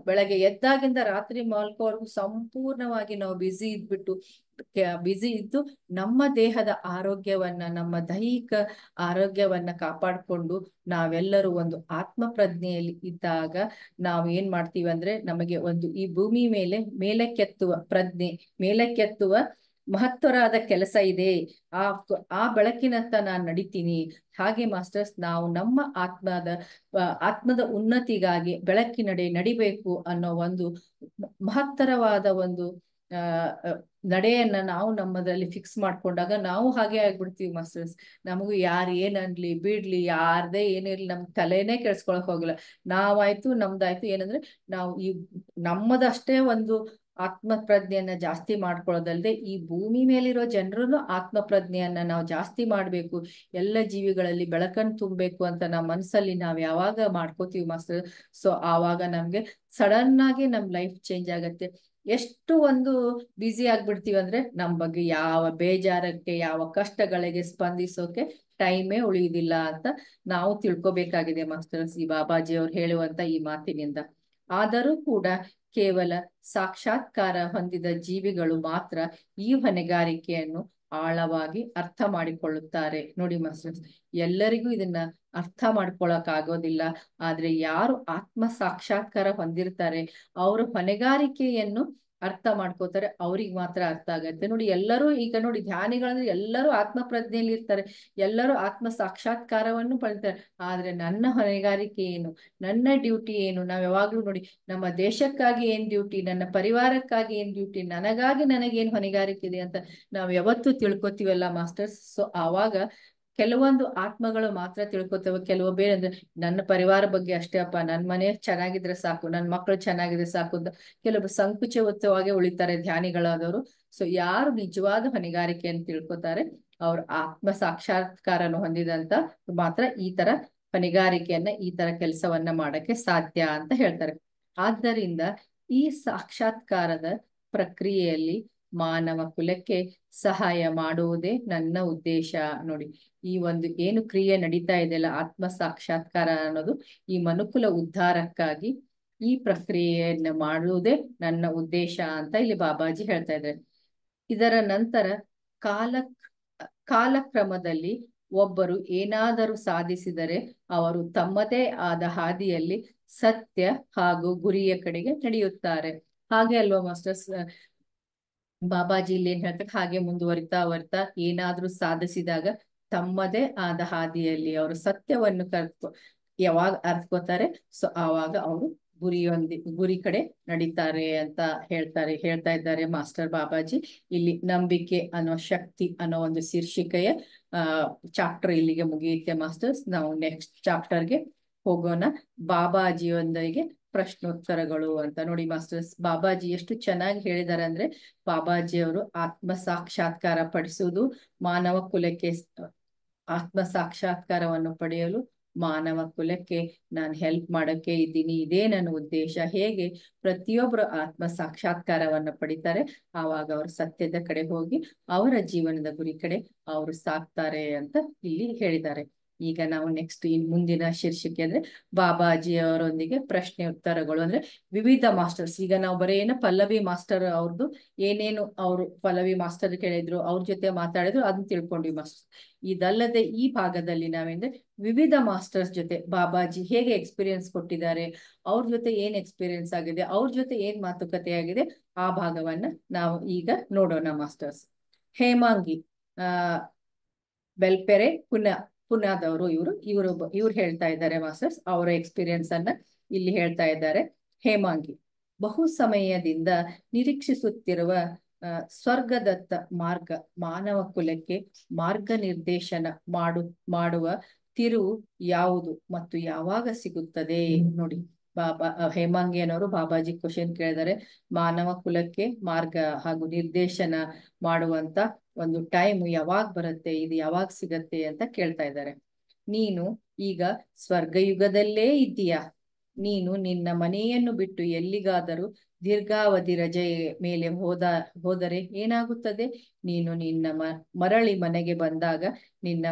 ಬೆಳಗ್ಗೆ ಎದ್ದಾಗಿಂದ ರಾತ್ರಿ ಮಲ್ಕೋವರೆಗೂ ಸಂಪೂರ್ಣವಾಗಿ ನಾವು ಬ್ಯುಸಿ ಇದ್ದು ನಮ್ಮ ದೇಹದ ಆರೋಗ್ಯವನ್ನ, ನಮ್ಮ ದೈಹಿಕ ಆರೋಗ್ಯವನ್ನ ಕಾಪಾಡಿಕೊಂಡು ನಾವೆಲ್ಲರೂ ಒಂದು ಆತ್ಮ ಪ್ರಜ್ಞೆಯಲ್ಲಿ ಇದ್ದಾಗ ನಾವು ಏನ್ ಮಾಡ್ತೀವಿ ಅಂದ್ರೆ, ನಮಗೆ ಒಂದು ಈ ಭೂಮಿ ಮೇಲೆ ಮೇಲಕ್ಕೆತ್ತುವ ಪ್ರಜ್ಞೆ, ಮೇಲಕ್ಕೆತ್ತುವ ಮಹತ್ತರವಾದ ಕೆಲಸ ಇದೆ. ಆ ಬೆಳಕಿನತ್ತ ನಾನು ನಡಿತೀನಿ. ಹಾಗೆ ಮಾಸ್ಟರ್ಸ್, ನಾವು ನಮ್ಮ ಆತ್ಮದ ಉನ್ನತಿಗಾಗಿ ಬೆಳಕಿನಡೆ ನಡಿಬೇಕು ಅನ್ನೋ ಒಂದು ಮಹತ್ತರವಾದ ಒಂದು ನಡೆಯನ್ನ ನಾವು ನಮ್ಮದಲ್ಲಿ ಫಿಕ್ಸ್ ಮಾಡ್ಕೊಂಡಾಗ ನಾವು ಹಾಗೆ ಆಗ್ಬಿಡ್ತೀವಿ ಮಾಸ್ಟರ್ಸ್. ನಮಗೂ ಯಾರು ಏನನ್ಲಿ ಬಿಡ್ಲಿ, ಯಾರದೇ ಏನಿರ್ಲಿ, ನಮ್ ತಲೆನೇ ಕೆಡ್ಸ್ಕೊಳಕ್ ಹೋಗಲ್ಲ. ನಾವಾಯ್ತು ನಮ್ದಾಯ್ತು. ಏನಂದ್ರೆ ನಾವು ಈ ನಮ್ಮದಷ್ಟೇ ಒಂದು ಆತ್ಮ ಪ್ರಜ್ಞೆಯನ್ನ ಜಾಸ್ತಿ ಮಾಡ್ಕೊಳ್ಳೋದಲ್ದೆ ಈ ಭೂಮಿ ಮೇಲಿರೋ ಜನರನ್ನು ಆತ್ಮ ಪ್ರಜ್ಞೆಯನ್ನ ನಾವು ಜಾಸ್ತಿ ಮಾಡ್ಬೇಕು, ಎಲ್ಲ ಜೀವಿಗಳಲ್ಲಿ ಬೆಳಕನ್ನು ತುಂಬಬೇಕು ಅಂತ ನಮ್ಮ ಮನಸ್ಸಲ್ಲಿ ನಾವ್ ಯಾವಾಗ ಮಾಡ್ಕೋತೀವಿ ಮಾಸ್ಟರ್, ಸೊ ಆವಾಗ ನಮ್ಗೆ ಸಡನ್ ಆಗಿ ನಮ್ ಲೈಫ್ ಚೇಂಜ್ ಆಗತ್ತೆ. ಎಷ್ಟು ಒಂದು ಬ್ಯುಸಿ ಆಗ್ಬಿಡ್ತೀವಿ ಅಂದ್ರೆ ನಮ್ ಬಗ್ಗೆ ಯಾವ ಬೇಜಾರಕ್ಕೆ, ಯಾವ ಕಷ್ಟಗಳಿಗೆ ಸ್ಪಂದಿಸೋಕೆ ಟೈಮೇ ಉಳಿಯುವುದಿಲ್ಲ ಅಂತ ನಾವು ತಿಳ್ಕೊಬೇಕಾಗಿದೆ ಮಾಸ್ಟರ್ಸ್, ಈ ಬಾಬಾಜಿ ಅವ್ರು ಹೇಳುವಂತ ಈ ಮಾತಿನಿಂದ. ಆದರೂ ಕೂಡ ಕೇವಲ ಸಾಕ್ಷಾತ್ಕಾರ ಹೊಂದಿದ ಜೀವಿಗಳು ಮಾತ್ರ ಈ ಹೊಣೆಗಾರಿಕೆಯನ್ನು ಆಳವಾಗಿ ಅರ್ಥ ಮಾಡಿಕೊಳ್ಳುತ್ತಾರೆ. ನೋಡಿ ಮಾಸ್ಟರ್ಸ್, ಎಲ್ಲರಿಗೂ ಇದನ್ನ ಅರ್ಥ ಮಾಡ್ಕೊಳಕ್ ಆಗೋದಿಲ್ಲ. ಆದ್ರೆ ಯಾರು ಆತ್ಮ ಸಾಕ್ಷಾತ್ಕಾರ ಹೊಂದಿರ್ತಾರೆ, ಅವ್ರ ಹೊಣೆಗಾರಿಕೆಯನ್ನು ಅರ್ಥ ಮಾಡ್ಕೋತಾರೆ, ಅವ್ರಿಗೆ ಮಾತ್ರ ಅರ್ಥ ಆಗತ್ತೆ. ನೋಡಿ, ಎಲ್ಲರೂ ಈಗ ನೋಡಿ ಧ್ಯಾನಿಗಳಂದ್ರೆ ಎಲ್ಲರೂ ಆತ್ಮ ಪ್ರಜ್ಞೆಯಲ್ಲಿ ಇರ್ತಾರೆ, ಎಲ್ಲರೂ ಆತ್ಮ ಸಾಕ್ಷಾತ್ಕಾರವನ್ನು ಪಡಿತಾರೆ. ಆದ್ರೆ ನನ್ನ ಹೊಣೆಗಾರಿಕೆ ಏನು, ನನ್ನ ಡ್ಯೂಟಿ ಏನು? ನಾವ್ ಯಾವಾಗ್ಲೂ ನೋಡಿ, ನಮ್ಮ ದೇಶಕ್ಕಾಗಿ ಏನ್ ಡ್ಯೂಟಿ, ನನ್ನ ಪರಿವಾರಕ್ಕಾಗಿ ಏನ್ ಡ್ಯೂಟಿ, ನನಗೇನ್ ಹೊಣೆಗಾರಿಕೆ ಇದೆ ಅಂತ ನಾವ್ ಯಾವತ್ತೂ ತಿಳ್ಕೊತೀವಲ್ಲ ಮಾಸ್ಟರ್ಸ್. ಸೊ ಆವಾಗ ಕೆಲವೊಂದು ಆತ್ಮಗಳು ಮಾತ್ರ ತಿಳ್ಕೊತೇವೆ, ಕೆಲವು ಬೇರೆ ಅಂದ್ರೆ ನನ್ನ ಪರಿವಾರ ಬಗ್ಗೆ ಅಷ್ಟೇ ಅಪ್ಪ, ನನ್ ಮನೆ ಚೆನ್ನಾಗಿದ್ರೆ ಸಾಕು, ನನ್ ಮಕ್ಕಳು ಚೆನ್ನಾಗಿದ್ರೆ ಸಾಕು ಅಂತ ಕೆಲವು ಸಂಕುಚಿತವಾಗಿ ಉಳಿತಾರೆ ಧ್ಯಾನಿಗಳಾದವರು. ಸೊ ಯಾರು ನಿಜವಾದ ಹೊಣೆಗಾರಿಕೆಯನ್ನು ತಿಳ್ಕೊತಾರೆ, ಅವ್ರ ಆತ್ಮ ಸಾಕ್ಷಾತ್ಕಾರನು ಹೊಂದಿದಂತ ಮಾತ್ರ ಈ ತರ ಹೊಣೆಗಾರಿಕೆಯನ್ನ, ಈ ತರ ಕೆಲಸವನ್ನ ಮಾಡಕ್ಕೆ ಸಾಧ್ಯ ಅಂತ ಹೇಳ್ತಾರೆ. ಆದ್ದರಿಂದ ಈ ಸಾಕ್ಷಾತ್ಕಾರದ ಪ್ರಕ್ರಿಯೆಯಲ್ಲಿ ಮಾನವ ಕುಲಕ್ಕೆ ಸಹಾಯ ಮಾಡುವುದೇ ನನ್ನ ಉದ್ದೇಶ. ನೋಡಿ, ಈ ಒಂದು ಏನು ಕ್ರಿಯೆ ನಡೀತಾ ಇದೆಯಲ್ಲ, ಆತ್ಮ ಸಾಕ್ಷಾತ್ಕಾರ ಅನ್ನೋದು ಈ ಮನುಕುಲ ಉದ್ಧಾರಕ್ಕಾಗಿ ಈ ಪ್ರಕ್ರಿಯೆಯನ್ನ ಮಾಡುವುದೇ ನನ್ನ ಉದ್ದೇಶ ಅಂತ ಇಲ್ಲಿ ಬಾಬಾಜಿ ಹೇಳ್ತಾ ಇದ್ದಾರೆ. ಇದರ ನಂತರ ಕಾಲಕ್ರಮದಲ್ಲಿ ಒಬ್ಬರು ಏನಾದರೂ ಸಾಧಿಸಿದರೆ ಅವರು ತಮ್ಮದೇ ಆದ ಹಾದಿಯಲ್ಲಿ ಸತ್ಯ ಹಾಗೂ ಗುರಿಯ ಕಡೆಗೆ ನಡೆಯುತ್ತಾರೆ. ಹಾಗೆ ಅಲ್ವಾ ಮಾಸ್ಟರ್ಸ್, ಬಾಬಾಜಿ ಇಲ್ಲಿ ಏನ್ ಹೇಳ್ತಾರೆ, ಹಾಗೆ ಮುಂದುವರಿತಾ ಏನಾದ್ರೂ ಸಾಧಿಸಿದಾಗ ತಮ್ಮದೇ ಆದ ಹಾದಿಯಲ್ಲಿ ಅವರು ಸತ್ಯವನ್ನು ಯಾವಾಗ ಅರ್ತ್ಕೋತಾರೆ, ಸೊ ಆವಾಗ ಅವರು ಗುರಿ ಕಡೆ ನಡೀತಾರೆ ಅಂತ ಹೇಳ್ತಾ ಇದ್ದಾರೆ ಮಾಸ್ಟರ್ ಬಾಬಾಜಿ. ಇಲ್ಲಿ ನಂಬಿಕೆ ಅನ್ನೋ ಶಕ್ತಿ ಅನ್ನೋ ಒಂದು ಶೀರ್ಷಿಕೆಯ ಚಾಪ್ಟರ್ ಇಲ್ಲಿಗೆ ಮುಗಿಯುತ್ತೆ ಮಾಸ್ಟರ್ಸ್. ನಾವು ನೆಕ್ಸ್ಟ್ ಚಾಪ್ಟರ್ಗೆ ಹೋಗೋಣ, ಬಾಬಾಜಿಯೊಂದಿಗೆ ಪ್ರಶ್ನೋತ್ತರಗಳು ಅಂತ. ನೋಡಿ ಮಾಸ್ಟರ್ಸ್, ಬಾಬಾಜಿ ಎಷ್ಟು ಚೆನ್ನಾಗಿ ಹೇಳಿದ್ದಾರೆ ಅಂದ್ರೆ, ಬಾಬಾಜಿ ಅವರು ಆತ್ಮ ಸಾಕ್ಷಾತ್ಕಾರ ಪಡಿಸುವುದು ಮಾನವ ಕುಲಕ್ಕೆ, ಆತ್ಮ ಸಾಕ್ಷಾತ್ಕಾರವನ್ನು ಪಡೆಯಲು ಮಾನವ ಕುಲಕ್ಕೆ ನಾನು ಹೆಲ್ಪ್ ಮಾಡಕ್ಕೆ ಇದ್ದೀನಿ, ಇದೇ ನನ್ನ ಉದ್ದೇಶ. ಹೇಗೆ ಪ್ರತಿಯೊಬ್ಬರು ಆತ್ಮ ಸಾಕ್ಷಾತ್ಕಾರವನ್ನು ಪಡಿತಾರೆ, ಆವಾಗ ಅವರು ಸತ್ಯದ ಕಡೆ ಹೋಗಿ ಅವರ ಜೀವನದ ಗುರಿ ಕಡೆ ಅವರು ಸಾಕ್ತಾರೆ ಅಂತ ಇಲ್ಲಿ ಹೇಳಿದ್ದಾರೆ. ಈಗ ನಾವು ನೆಕ್ಸ್ಟ್ ಮುಂದಿನ ಶೀರ್ಷಿಕೆ ಅಂದ್ರೆ ಬಾಬಾಜಿ ಅವರೊಂದಿಗೆ ಪ್ರಶ್ನೆ ಉತ್ತರಗಳು. ಅಂದ್ರೆ ವಿವಿಧ ಮಾಸ್ಟರ್ಸ್, ಈಗ ನಾವು ಬರೀ ಪಲ್ಲವಿ ಮಾಸ್ಟರ್ ಅವ್ರದ್ದು ಏನೇನು ಅವರು ಪಲ್ಲವಿ ಮಾಸ್ಟರ್ ಕೇಳಿದ್ರು, ಅವ್ರ ಜೊತೆ ಮಾತಾಡಿದ್ರು, ಅದನ್ನ ತಿಳ್ಕೊಂಡ್ವಿ ಮಾಸ್ಟರ್ಸ್. ಇದಲ್ಲದೆ ಈ ಭಾಗದಲ್ಲಿ ನಾವೇಂದ್ರೆ ವಿವಿಧ ಮಾಸ್ಟರ್ಸ್ ಜೊತೆ ಬಾಬಾಜಿ ಹೇಗೆ ಎಕ್ಸ್ಪೀರಿಯನ್ಸ್ ಕೊಟ್ಟಿದ್ದಾರೆ, ಅವ್ರ ಜೊತೆ ಏನ್ ಎಕ್ಸ್ಪೀರಿಯನ್ಸ್ ಆಗಿದೆ, ಅವ್ರ ಜೊತೆ ಏನ್ ಮಾತುಕತೆ ಆಗಿದೆ, ಆ ಭಾಗವನ್ನ ನಾವು ಈಗ ನೋಡೋಣ ಮಾಸ್ಟರ್ಸ್. ಹೇಮಾಂಗಿ, ಬೆಲ್ಪೆರೆ ಪುನಾದವರು ಇವರು ಹೇಳ್ತಾ ಇದ್ದಾರೆ ಮಾಸ್ಟರ್ಸ್. ಅವರ ಎಕ್ಸ್ಪೀರಿಯನ್ಸ್ ಅನ್ನ ಇಲ್ಲಿ ಹೇಳ್ತಾ ಇದ್ದಾರೆ. ಹೇಮಾಂಗಿ ಬಹು ಸಮಯದಿಂದ ನಿರೀಕ್ಷಿಸುತ್ತಿರುವ ಸ್ವರ್ಗದತ್ತ ಮಾರ್ಗ ಮಾನವ ಕುಲಕ್ಕೆ ಮಾರ್ಗನಿರ್ದೇಶನ ಮಾಡುವ ತಿರುವು ಯಾವುದು ಮತ್ತು ಯಾವಾಗ ಸಿಗುತ್ತದೆ? ನೋಡಿ, ಹೇಮಾಂಗಿ ಅನ್ನೋರು ಬಾಬಾಜಿ ಕ್ವಶನ್ ಕೇಳಿದರೆ ಮಾನವ ಕುಲಕ್ಕೆ ಮಾರ್ಗ ಹಾಗೂ ನಿರ್ದೇಶನ ಮಾಡುವಂತ ಒಂದು ಟೈಮ್ ಯಾವಾಗ ಬರುತ್ತೆ, ಇದು ಯಾವಾಗ ಸಿಗತ್ತೆ ಅಂತ ಕೇಳ್ತಾ ಇದ್ದಾರೆ. ನೀನು ಈಗ ಸ್ವರ್ಗಯುಗದಲ್ಲೇ ಇದ್ದೀಯಾ? ನೀನು ನಿನ್ನ ಮನೆಯನ್ನು ಬಿಟ್ಟು ಎಲ್ಲಿಗಾದರೂ ದೀರ್ಘಾವಧಿ ರಜೆ ಮೇಲೆ ಹೋದರೆ ಏನಾಗುತ್ತದೆ? ನೀನು ನಿನ್ನ ಮರಳಿ ಮನೆಗೆ ಬಂದಾಗ ನಿನ್ನ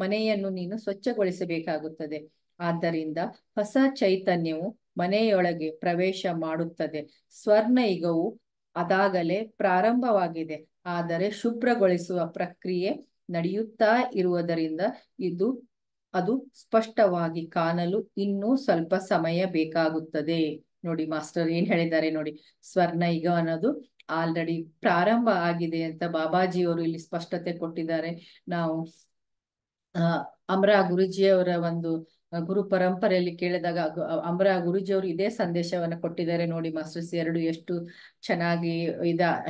ಮನೆಯನ್ನು ನೀನು ಸ್ವಚ್ಛಗೊಳಿಸಬೇಕಾಗುತ್ತದೆ. ಆದ್ದರಿಂದ ಹೊಸ ಚೈತನ್ಯವು ಮನೆಯೊಳಗೆ ಪ್ರವೇಶ ಮಾಡುತ್ತದೆ. ಸ್ವರ್ಣಯುಗವು ಅದಾಗಲೇ ಪ್ರಾರಂಭವಾಗಿದೆ, ಆದರೆ ಶುಭ್ರಗೊಳಿಸುವ ಪ್ರಕ್ರಿಯೆ ನಡೆಯುತ್ತಾ ಇರುವುದರಿಂದ ಅದು ಸ್ಪಷ್ಟವಾಗಿ ಕಾಣಲು ಇನ್ನೂ ಸ್ವಲ್ಪ ಸಮಯ ಬೇಕಾಗುತ್ತದೆ. ನೋಡಿ ಮಾಸ್ಟರ್ ಏನ್ ಹೇಳಿದ್ದಾರೆ ನೋಡಿ, ಸ್ವರ್ಣಯುಗ ಅನ್ನೋದು ಆಲ್ರೆಡಿ ಪ್ರಾರಂಭ ಆಗಿದೆ ಅಂತ ಬಾಬಾಜಿಯವರು ಇಲ್ಲಿ ಸ್ಪಷ್ಟತೆ ಕೊಟ್ಟಿದ್ದಾರೆ. ನಾವು ಅಮರಾ ಗುರುಜಿಯವರ ಒಂದು ಗುರು ಪರಂಪರೆಯಲ್ಲಿ ಕೇಳಿದಾಗ ಅಮರಾ ಗುರುಜಿಯವರು ಇದೇ ಸಂದೇಶವನ್ನ ಕೊಟ್ಟಿದ್ದಾರೆ. ನೋಡಿ ಮಾಸ್ಟರ್ಸ್, ಎರಡು ಎಷ್ಟು ಚೆನ್ನಾಗಿ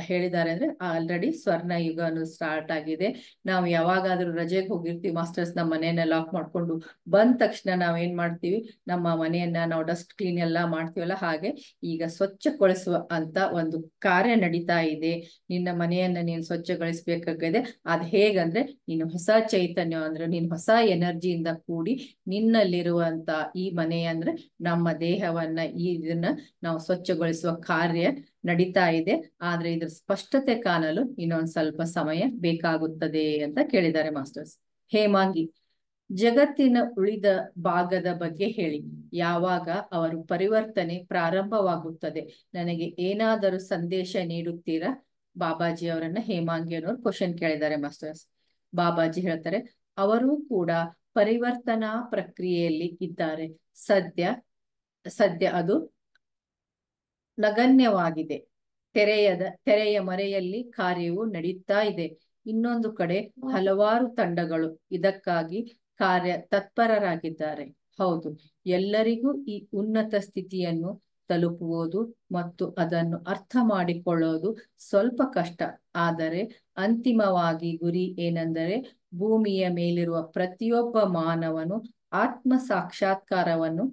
ಹೇಳಿದ್ದಾರೆ ಅಂದ್ರೆ ಆಲ್ರೆಡಿ ಸ್ವರ್ಣ ಯುಗ ಅನ್ನೋದು ಸ್ಟಾರ್ಟ್ ಆಗಿದೆ. ನಾವು ಯಾವಾಗಾದ್ರೂ ರಜೆಗೆ ಹೋಗಿರ್ತೀವಿ ಮಾಸ್ಟರ್ಸ್, ನಮ್ಮ ಮನೆಯನ್ನ ಲಾಕ್ ಮಾಡ್ಕೊಂಡು ಬಂದ ತಕ್ಷಣ ನಾವ್ ಏನ್ ಮಾಡ್ತೀವಿ, ನಮ್ಮ ಮನೆಯನ್ನ ನಾವು ಡಸ್ಟ್ ಕ್ಲೀನ್ ಎಲ್ಲ ಮಾಡ್ತೀವಲ್ಲ, ಹಾಗೆ ಈಗ ಸ್ವಚ್ಛಗೊಳಿಸುವ ಅಂತ ಒಂದು ಕಾರ್ಯ ನಡೀತಾ ಇದೆ. ನಿನ್ನ ಮನೆಯನ್ನ ನೀನು ಸ್ವಚ್ಛಗೊಳಿಸ್ಬೇಕಾಗಿದೆ. ಅದ್ ಹೇಗಂದ್ರೆ ನೀನು ಹೊಸ ಚೈತನ್ಯ ಅಂದ್ರೆ ನೀನು ಹೊಸ ಎನರ್ಜಿಯಿಂದ ಕೂಡಿ ನಿನ್ನಲ್ಲಿರುವಂತ ಈ ಮನೆ ಅಂದ್ರೆ ನಮ್ಮ ದೇಹವನ್ನ ಇದನ್ನ ನಾವು ಸ್ವಚ್ಛಗೊಳಿಸುವ ಕಾರ್ಯ ನಡೀತಾ ಇದೆ. ಆದ್ರೆ ಇದ್ರ ಸ್ಪಷ್ಟತೆ ಕಾಣಲು ಇನ್ನೊಂದ್ ಸ್ವಲ್ಪ ಸಮಯ ಬೇಕಾಗುತ್ತದೆ ಅಂತ ಕೇಳಿದ್ದಾರೆ ಮಾಸ್ಟರ್ಸ್. ಹೇಮಾಂಗಿ, ಜಗತ್ತಿನ ಉಳಿದ ಭಾಗದ ಬಗ್ಗೆ ಹೇಳಿ. ಯಾವಾಗ ಅವರು ಪರಿವರ್ತನೆ ಪ್ರಾರಂಭವಾಗುತ್ತದೆ? ನನಗೆ ಏನಾದರೂ ಸಂದೇಶ ನೀಡುತ್ತೀರಾ? ಬಾಬಾಜಿ ಅವರನ್ನ ಹೇಮಾಂಗಿ ಅನ್ನೋರು ಕ್ವಶನ್ ಕೇಳಿದ್ದಾರೆ ಮಾಸ್ಟರ್ಸ್. ಬಾಬಾಜಿ ಹೇಳ್ತಾರೆ, ಅವರೂ ಕೂಡ ಪರಿವರ್ತನಾ ಪ್ರಕ್ರಿಯೆಯಲ್ಲಿ ಇದ್ದಾರೆ. ಸದ್ಯ ಅದು ನಗಣ್ಯವಾಗಿದೆ. ತೆರೆಯ ಮರೆಯಲ್ಲಿ ಕಾರ್ಯವು ನಡೆಯುತ್ತಾ ಇದೆ. ಇನ್ನೊಂದು ಕಡೆ ಹಲವಾರು ತಂಡಗಳು ಇದಕ್ಕಾಗಿ ಕಾರ್ಯ ತತ್ಪರರಾಗಿದ್ದಾರೆ. ಹೌದು, ಎಲ್ಲರಿಗೂ ಈ ಉನ್ನತ ಸ್ಥಿತಿಯನ್ನು ತಲುಪುವುದು ಮತ್ತು ಅದನ್ನು ಅರ್ಥ ಮಾಡಿಕೊಳ್ಳುವುದು ಸ್ವಲ್ಪ ಕಷ್ಟ. ಆದರೆ ಅಂತಿಮವಾಗಿ ಗುರಿ ಏನೆಂದರೆ ಭೂಮಿಯ ಮೇಲಿರುವ ಪ್ರತಿಯೊಬ್ಬ ಮಾನವನು ಆತ್ಮ ಸಾಕ್ಷಾತ್ಕಾರವನ್ನು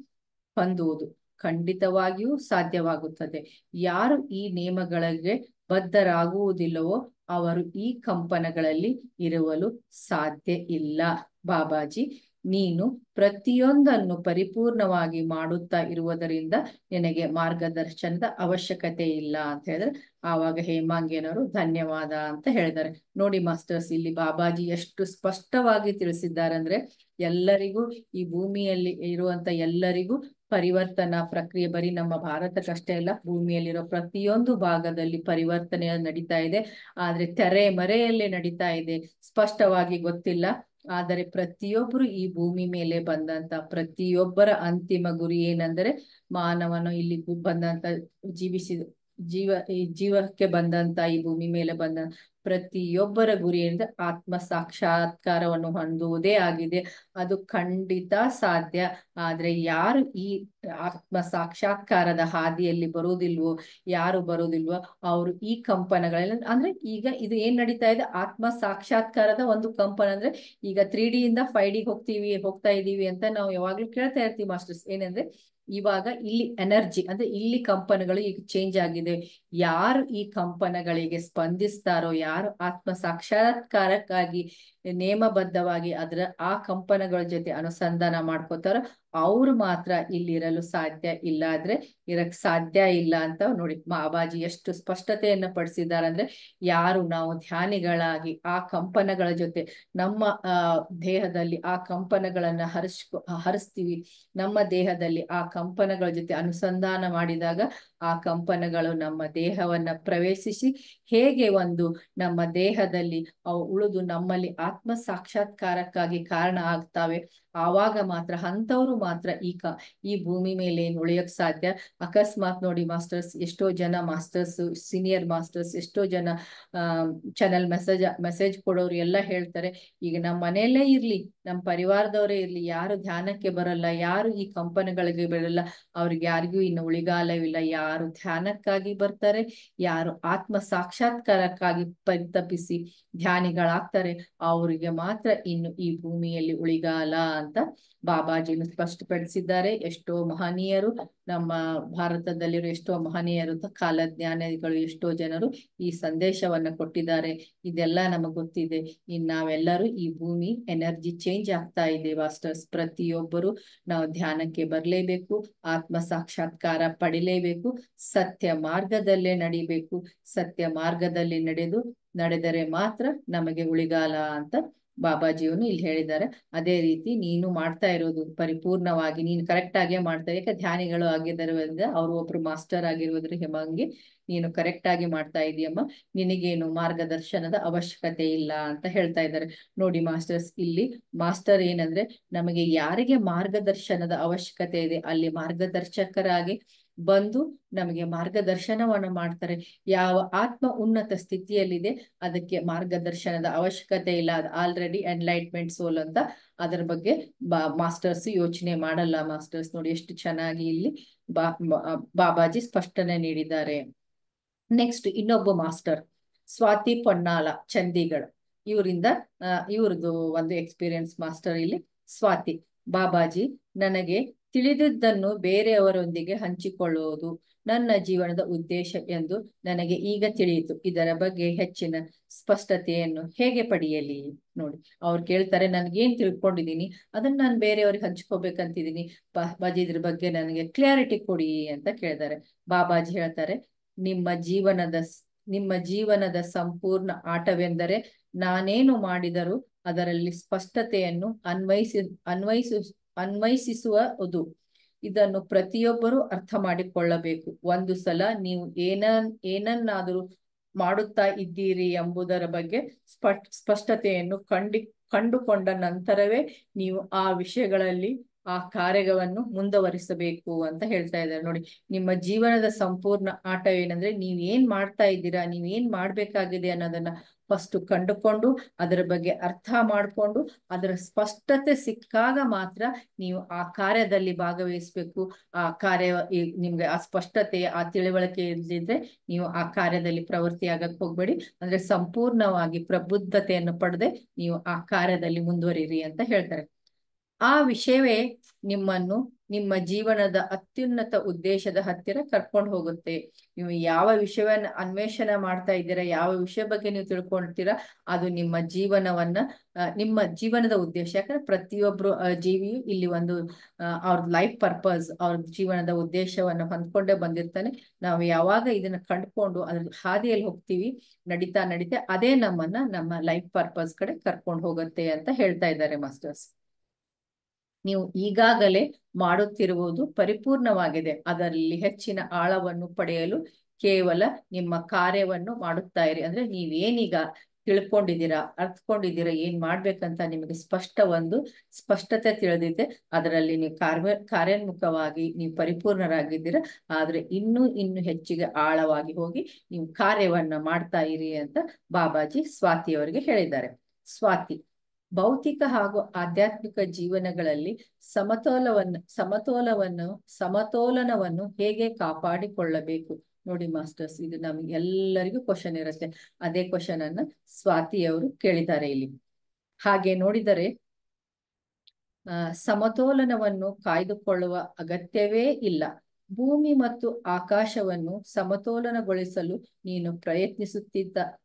ಹೊಂದುವುದು. ಖಂಡಿತವಾಗಿಯೂ ಸಾಧ್ಯವಾಗುತ್ತದೆ. ಯಾರು ಈ ನಿಯಮಗಳಿಗೆ ಬದ್ಧರಾಗುವುದಿಲ್ಲವೋ ಅವರು ಈ ಕಂಪನಗಳಲ್ಲಿ ಇರುವಲು ಸಾಧ್ಯ ಇಲ್ಲ. ಬಾಬಾಜಿ, ನೀನು ಪ್ರತಿಯೊಂದನ್ನು ಪರಿಪೂರ್ಣವಾಗಿ ಮಾಡುತ್ತಾ ಇರುವುದರಿಂದ ನಿನಗೆ ಮಾರ್ಗದರ್ಶನದ ಅವಶ್ಯಕತೆ ಇಲ್ಲ ಅಂತ ಹೇಳಿದ್ರೆ ಆವಾಗ ಹೇಮಾಂಗಿಯನವರು ಧನ್ಯವಾದ ಅಂತ ಹೇಳಿದ್ದಾರೆ. ನೋಡಿ ಮಾಸ್ಟರ್ಸ್, ಇಲ್ಲಿ ಬಾಬಾಜಿ ಎಷ್ಟು ಸ್ಪಷ್ಟವಾಗಿ ತಿಳಿಸಿದ್ದಾರೆ ಅಂದ್ರೆ ಎಲ್ಲರಿಗೂ, ಈ ಭೂಮಿಯಲ್ಲಿ ಇರುವಂತ ಎಲ್ಲರಿಗೂ ಪರಿವರ್ತನಾ ಪ್ರಕ್ರಿಯೆ ಬರೀ ನಮ್ಮ ಭಾರತಕ್ಕಷ್ಟೇ ಅಲ್ಲ, ಭೂಮಿಯಲ್ಲಿರೋ ಪ್ರತಿಯೊಂದು ಭಾಗದಲ್ಲಿ ಪರಿವರ್ತನೆ ನಡೀತಾ ಇದೆ. ಆದ್ರೆ ತೆರೆ ಮರೆಯಲ್ಲೇ ನಡೀತಾ ಇದೆ, ಸ್ಪಷ್ಟವಾಗಿ ಗೊತ್ತಿಲ್ಲ. ಆದರೆ ಪ್ರತಿಯೊಬ್ಬರು ಈ ಭೂಮಿ ಮೇಲೆ ಬಂದಂತ ಪ್ರತಿಯೊಬ್ಬರ ಅಂತಿಮ ಗುರಿ ಏನಂದ್ರೆ ಮಾನವನು ಇಲ್ಲಿ ಬಂದಂತ ಜೀವಕ್ಕೆ ಬಂದಂತ ಈ ಭೂಮಿ ಮೇಲೆ ಬಂದ ಪ್ರತಿಯೊಬ್ಬರ ಗುರಿ ಅಂದ್ರೆ ಆತ್ಮ ಸಾಕ್ಷಾತ್ಕಾರವನ್ನು ಹೊಂದುವುದೇ ಆಗಿದೆ. ಅದು ಖಂಡಿತ ಸಾಧ್ಯ. ಆದ್ರೆ ಯಾರು ಈ ಆತ್ಮ ಸಾಕ್ಷಾತ್ಕಾರದ ಹಾದಿಯಲ್ಲಿ ಯಾರು ಬರುವುದಿಲ್ವೋ ಅವರು ಈ ಕಂಪನಗಳೆಲ್ಲ ಅಂದ್ರೆ ಈಗ ಇದು ಏನ್ ನಡೀತಾ ಇದೆ, ಆತ್ಮ ಸಾಕ್ಷಾತ್ಕಾರದ ಒಂದು ಕಂಪನ ಅಂದ್ರೆ ಈಗ 3D ಇಂದ 5D ಹೋಗ್ತಾ ಇದೀವಿ ಅಂತ ನಾವು ಯಾವಾಗ್ಲೂ ಕೇಳ್ತಾ ಇರ್ತೀವಿ ಮಾಸ್ಟರ್ಸ್. ಏನಂದ್ರೆ ಇವಾಗ ಇಲ್ಲಿ ಎನರ್ಜಿ ಅಂದ್ರೆ ಇಲ್ಲಿ ಕಂಪನಗಳು ಈಗ ಚೇಂಜ್ ಆಗಿದೆ. ಯಾರು ಈ ಕಂಪನಗಳಿಗೆ ಸ್ಪಂದಿಸ್ತಾರೋ, ಯಾರು ಆತ್ಮ ಸಾಕ್ಷಾತ್ಕಾರಕ್ಕಾಗಿ ನೇಮಬದ್ಧವಾಗಿ ಆ ಕಂಪನಗಳ ಜೊತೆ ಅನುಸಂಧಾನ ಮಾಡ್ಕೋತಾರೋ ಅವ್ರು ಮಾತ್ರ ಇಲ್ಲಿರಲು ಸಾಧ್ಯ. ಇಲ್ಲ ಆದ್ರೆ ಇರಕ್ ಸಾಧ್ಯ ಇಲ್ಲ ಅಂತ ನೋಡಿ ಬಾಬಾಜಿ ಎಷ್ಟು ಸ್ಪಷ್ಟತೆಯನ್ನ ಪಡಿಸಿದ್ದಾರೆ. ಅಂದ್ರೆ ಯಾರು ನಾವು ಧ್ಯಾನಿಗಳಾಗಿ ಆ ಕಂಪನಗಳ ಜೊತೆ ನಮ್ಮ ದೇಹದಲ್ಲಿ ಆ ಕಂಪನಗಳನ್ನ ಹರಿಸ್ತೀವಿ, ನಮ್ಮ ದೇಹದಲ್ಲಿ ಆ ಕಂಪನಗಳ ಜೊತೆ ಅನುಸಂಧಾನ ಮಾಡಿದಾಗ ಆ ಕಂಪನಗಳು ನಮ್ಮ ದೇಹವನ್ನ ಪ್ರವೇಶಿಸಿ ಹೇಗೆ ಒಂದು ನಮ್ಮ ದೇಹದಲ್ಲಿ ಅವು ಉಳಿದು ನಮ್ಮಲ್ಲಿ ಆತ್ಮ ಸಾಕ್ಷಾತ್ಕಾರಕ್ಕಾಗಿ ಕಾರಣ ಆಗ್ತಾವೆ, ಆವಾಗ ಮಾತ್ರ ಅಂಥವ್ರು ಮಾತ್ರ ಈ ಭೂಮಿ ಮೇಲೆ ಉಳಿಯಕ್ ಸಾಧ್ಯ. ಅಕಸ್ಮಾತ್ ನೋಡಿ ಮಾಸ್ಟರ್ಸ್, ಎಷ್ಟೋ ಜನ ಮಾಸ್ಟರ್ಸ್, ಸೀನಿಯರ್ ಮಾಸ್ಟರ್ಸ್, ಎಷ್ಟೋ ಜನ ಚಾನಲ್ ಮೆಸೇಜ್ ಕೊಡೋರು ಎಲ್ಲ ಹೇಳ್ತಾರೆ, ಈಗ ನಮ್ಮ ಮನೆಯಲ್ಲೇ ಇರ್ಲಿ, ನಮ್ಮ ಪರಿವಾರದವರೇ ಇರ್ಲಿ, ಯಾರು ಧ್ಯಾನಕ್ಕೆ ಬರಲ್ಲ, ಯಾರು ಈ ಕಂಪನಿಗಳಿಗೆ ಬರಲ್ಲ, ಅವ್ರಿಗೆ ಯಾರಿಗೂ ಇನ್ನು ಉಳಿಗಾಲವಿಲ್ಲ. ಯಾರು ಧ್ಯಾನಕ್ಕಾಗಿ ಬರ್ತಾರೆ, ಯಾರು ಆತ್ಮ ಸಾಕ್ಷಾತ್ಕಾರಕ್ಕಾಗಿ ಪರಿತಪಿಸಿ ಧ್ಯಾನಿಗಳಾಗ್ತಾರೆ, ಅವರಿಗೆ ಮಾತ್ರ ಇನ್ನು ಈ ಭೂಮಿಯಲ್ಲಿ ಉಳಿಗಾಲ ಅಂತ ಬಾಬಾಜಿನು ಸ್ಪಷ್ಟಪಡಿಸಿದ್ದಾರೆ. ಎಷ್ಟೋ ಮಹನೀಯರು, ನಮ್ಮ ಭಾರತದಲ್ಲಿರೋ ಎಷ್ಟೋ ಮಹನೀಯರು, ಕಾಲಜ್ಞಾನಿಗಳು, ಎಷ್ಟೋ ಜನರು ಈ ಸಂದೇಶವನ್ನ ಕೊಟ್ಟಿದ್ದಾರೆ. ಇದೆಲ್ಲ ನಮಗೆ ಗೊತ್ತಿದೆ. ಇನ್ನು ನಾವೆಲ್ಲರೂ ಈ ಭೂಮಿ ಎನರ್ಜಿ ಚೇಂಜ್ ಆಗ್ತಾ ಇದೆ ಮಾಸ್ಟರ್ಸ್. ಪ್ರತಿಯೊಬ್ಬರು ನಾವು ಧ್ಯಾನಕ್ಕೆ ಬರಲೇಬೇಕು, ಆತ್ಮ ಸಾಕ್ಷಾತ್ಕಾರ ಪಡಿಲೇಬೇಕು, ಸತ್ಯ ಮಾರ್ಗದಲ್ಲೇ ನಡಿಬೇಕು. ಸತ್ಯ ಮಾರ್ಗದಲ್ಲಿ ನಡೆದರೆ ಮಾತ್ರ ನಮಗೆ ಉಳಿಗಾಲ ಅಂತ ಬಾಬಾಜಿಯವನು ಇಲ್ಲಿ ಹೇಳಿದ್ದಾರೆ. ಅದೇ ರೀತಿ ನೀನು ಮಾಡ್ತಾ ಇರೋದು ಪರಿಪೂರ್ಣವಾಗಿ ನೀನು ಕರೆಕ್ಟ್ ಆಗೇ ಮಾಡ್ತಾ, ಯಾಕೆ ಧ್ಯಾನಿಗಳು ಆಗಿದ್ದರಿಂದ ಅವರು ಒಬ್ರು ಮಾಸ್ಟರ್ ಆಗಿರುವುದ್ರ ಹಿಮಂಗೆ ನೀನು ಕರೆಕ್ಟ್ ಆಗಿ ಮಾಡ್ತಾ ಇದೀಯಮ್ಮ, ನಿನಗೇನು ಮಾರ್ಗದರ್ಶನದ ಅವಶ್ಯಕತೆ ಇಲ್ಲ ಅಂತ ಹೇಳ್ತಾ ಇದ್ದಾರೆ. ನೋಡಿ ಮಾಸ್ಟರ್ಸ್, ಇಲ್ಲಿ ಮಾಸ್ಟರ್ ಏನಂದ್ರೆ, ನಮಗೆ ಯಾರಿಗೆ ಮಾರ್ಗದರ್ಶನದ ಅವಶ್ಯಕತೆ ಇದೆ ಅಲ್ಲಿ ಮಾರ್ಗದರ್ಶಕರಾಗಿ ಬಂದು ನಮಗೆ ಮಾರ್ಗದರ್ಶನವನ್ನು ಮಾಡ್ತಾರೆ. ಯಾವ ಆತ್ಮ ಉನ್ನತ ಸ್ಥಿತಿಯಲ್ಲಿದೆ ಅದಕ್ಕೆ ಮಾರ್ಗದರ್ಶನದ ಅವಶ್ಯಕತೆ ಇಲ್ಲ, ಅದು ಆಲ್ರೆಡಿ ಎನ್ಲೈಟ್ಮೆಂಟ್ ಸೋಲ್ ಅಂತ. ಅದರ ಬಗ್ಗೆ ಮಾಸ್ಟರ್ಸ್ ಯೋಚನೆ ಮಾಡಲ್ಲ. ಮಾಸ್ಟರ್ಸ್ ನೋಡಿ ಎಷ್ಟು ಚೆನ್ನಾಗಿ ಇಲ್ಲಿ ಬಾಬಾಜಿ ಸ್ಪಷ್ಟನೆ ನೀಡಿದ್ದಾರೆ. ನೆಕ್ಸ್ಟ್ ಇನ್ನೊಬ್ಬ ಮಾಸ್ಟರ್ ಸ್ವಾತಿ ಪೊನ್ನಾಲ, ಚಂಡೀಗಢ. ಇವ್ರದ್ದು ಒಂದು ಎಕ್ಸ್ಪೀರಿಯನ್ಸ್ ಮಾಸ್ಟರ್ ಇಲ್ಲಿ. ಸ್ವಾತಿ: ಬಾಬಾಜಿ, ನನಗೆ ತಿಳಿದಿದ್ದನ್ನು ಬೇರೆಯವರೊಂದಿಗೆ ಹಂಚಿಕೊಳ್ಳುವುದು ನನ್ನ ಜೀವನದ ಉದ್ದೇಶ ಎಂದು ನನಗೆ ಈಗ ತಿಳಿಯಿತು. ಇದರ ಬಗ್ಗೆ ಹೆಚ್ಚಿನ ಸ್ಪಷ್ಟತೆಯನ್ನು ಹೇಗೆ ಪಡೆಯಲಿ? ನೋಡಿ, ಅವ್ರು ಕೇಳ್ತಾರೆ, ನನ್ಗೇನ್ ತಿಳ್ಕೊಂಡಿದೀನಿ ಅದನ್ನ ನಾನು ಬೇರೆಯವ್ರಿಗೆ ಹಂಚ್ಕೋಬೇಕಂತಿದೀನಿ, ಬಾಬಾಜಿ ಇದ್ರ ಬಗ್ಗೆ ನನಗೆ ಕ್ಲಿಯಾರಿಟಿ ಕೊಡಿ ಅಂತ ಕೇಳಿದ್ದಾರೆ. ಬಾಬಾಜಿ ಹೇಳ್ತಾರೆ, ನಿಮ್ಮ ಜೀವನದ ಸಂಪೂರ್ಣ ಆಟವೆಂದರೆ ನಾನೇನು ಮಾಡಿದರೂ ಅದರಲ್ಲಿ ಸ್ಪಷ್ಟತೆಯನ್ನು ಅನ್ವಯಿಸುವುದು. ಇದನ್ನು ಪ್ರತಿಯೊಬ್ಬರೂ ಅರ್ಥ ಮಾಡಿಕೊಳ್ಳಬೇಕು. ಒಂದು ಸಲ ನೀವು ಏನನ್ನಾದರೂ ಮಾಡುತ್ತಾ ಇದ್ದೀರಿ ಎಂಬುದರ ಬಗ್ಗೆ ಸ್ಪಷ್ಟತೆಯನ್ನು ಕಂಡುಕೊಂಡ ನಂತರವೇ ನೀವು ಆ ವಿಷಯಗಳಲ್ಲಿ ಆ ಕಾರ್ಯವನ್ನು ಮುಂದುವರಿಸಬೇಕು ಅಂತ ಹೇಳ್ತಾ ಇದ್ದಾರೆ. ನೋಡಿ, ನಿಮ್ಮ ಜೀವನದ ಸಂಪೂರ್ಣ ಆಟ ಏನಂದ್ರೆ, ನೀವೇನ್ ಮಾಡ್ತಾ ಇದ್ದೀರಾ, ನೀವೇನ್ ಮಾಡ್ಬೇಕಾಗಿದೆ ಅನ್ನೋದನ್ನ ಫಸ್ಟ್ ಕಂಡುಕೊಂಡು ಅದರ ಬಗ್ಗೆ ಅರ್ಥ ಮಾಡಿಕೊಂಡು ಅದರ ಸ್ಪಷ್ಟತೆ ಸಿಕ್ಕಾಗ ಮಾತ್ರ ನೀವು ಆ ಕಾರ್ಯದಲ್ಲಿ ಭಾಗವಹಿಸ್ಬೇಕು. ಆ ಕಾರ್ಯ ನಿಮ್ಗೆ ಆ ಸ್ಪಷ್ಟತೆ, ಆ ತಿಳುವಳಿಕೆ ಇಲ್ಲದಿದ್ರೆ ನೀವು ಆ ಕಾರ್ಯದಲ್ಲಿ ಪ್ರವೃತ್ತಿಯಾಗಕ್ಕೆ ಹೋಗ್ಬೇಡಿ. ಅಂದ್ರೆ ಸಂಪೂರ್ಣವಾಗಿ ಪ್ರಬುದ್ಧತೆಯನ್ನು ಪಡೆದೆ ನೀವು ಆ ಕಾರ್ಯದಲ್ಲಿ ಮುಂದುವರಿರಿ ಅಂತ ಹೇಳ್ತಾರೆ. ಆ ವಿಷಯವೇ ನಿಮ್ಮನ್ನು ನಿಮ್ಮ ಜೀವನದ ಅತ್ಯುನ್ನತ ಉದ್ದೇಶದ ಹತ್ತಿರ ಕರ್ಕೊಂಡು ಹೋಗುತ್ತೆ. ನೀವು ಯಾವ ವಿಷಯವನ್ನ ಅನ್ವೇಷಣೆ ಮಾಡ್ತಾ ಇದ್ದೀರಾ, ಯಾವ ವಿಷಯ ಬಗ್ಗೆ ನೀವು ತಿಳ್ಕೊಳ್ತೀರಾ, ಅದು ನಿಮ್ಮ ಜೀವನದ ಉದ್ದೇಶ. ಯಾಕಂದ್ರೆ ಪ್ರತಿಯೊಬ್ರು ಜೀವಿಯು ಇಲ್ಲಿ ಒಂದು ಅವ್ರ ಲೈಫ್ ಪರ್ಪಸ್, ಅವ್ರ ಜೀವನದ ಉದ್ದೇಶವನ್ನು ಹೊಂದ್ಕೊಂಡೇ ಬಂದಿರ್ತಾನೆ. ನಾವು ಯಾವಾಗ ಇದನ್ನ ಕಂಡುಕೊಂಡು ಅದ್ರ ಹಾದಿಯಲ್ಲಿ ಹೋಗ್ತೀವಿ, ನಡೀತಾ ಅದೇ ನಮ್ಮ ಲೈಫ್ ಪರ್ಪಸ್ ಕಡೆ ಕರ್ಕೊಂಡು ಹೋಗುತ್ತೆ ಅಂತ ಹೇಳ್ತಾ ಇದ್ದಾರೆ ಮಾಸ್ಟರ್ಸ್. ನೀವು ಈಗಾಗಲೇ ಮಾಡುತ್ತಿರುವುದು ಪರಿಪೂರ್ಣವಾಗಿದೆ. ಅದರಲ್ಲಿ ಹೆಚ್ಚಿನ ಆಳವನ್ನು ಪಡೆಯಲು ಕೇವಲ ನಿಮ್ಮ ಕಾರ್ಯವನ್ನು ಮಾಡುತ್ತಾ ಇರಿ. ಅಂದ್ರೆ ನೀವೇನೀಗ ತಿಳ್ಕೊಂಡಿದ್ದೀರಾ, ಅರ್ಥಕೊಂಡಿದ್ದೀರಾ, ಏನ್ ಮಾಡ್ಬೇಕಂತ ನಿಮಗೆ ಸ್ಪಷ್ಟತೆ ತಿಳಿದಿದೆ. ಅದರಲ್ಲಿ ನೀವು ಕಾರ್ಯೋನ್ಮುಖವಾಗಿ ನೀವು ಪರಿಪೂರ್ಣರಾಗಿದ್ದೀರಾ. ಆದ್ರೆ ಇನ್ನೂ ಹೆಚ್ಚಿಗೆ ಆಳವಾಗಿ ಹೋಗಿ ನೀವು ಕಾರ್ಯವನ್ನ ಮಾಡ್ತಾ ಇರಿ ಅಂತ ಬಾಬಾಜಿ ಸ್ವಾತಿಯವರಿಗೆ ಹೇಳಿದ್ದಾರೆ. ಸ್ವಾತಿ: ಭೌತಿಕ ಹಾಗೂ ಆಧ್ಯಾತ್ಮಿಕ ಜೀವನಗಳಲ್ಲಿ ಸಮತೋಲನವನ್ನು ಹೇಗೆ ಕಾಪಾಡಿಕೊಳ್ಳಬೇಕು? ನೋಡಿ ಮಾಸ್ಟರ್ಸ್, ಇದು ನಮ್ಗೆ ಎಲ್ಲರಿಗೂ ಕ್ವಶನ್ ಇರುತ್ತೆ. ಅದೇ ಕ್ವಶನ್ ಅನ್ನ ಸ್ವಾತಿಯವರು ಕೇಳಿದ್ದಾರೆ ಇಲ್ಲಿ. ಹಾಗೆ ನೋಡಿದರೆ ಸಮತೋಲನವನ್ನು ಕಾಯ್ದುಕೊಳ್ಳುವ ಅಗತ್ಯವೇ ಇಲ್ಲ. ಭೂಮಿ ಮತ್ತು ಆಕಾಶವನ್ನು ಸಮತೋಲನಗೊಳಿಸಲು ನೀನು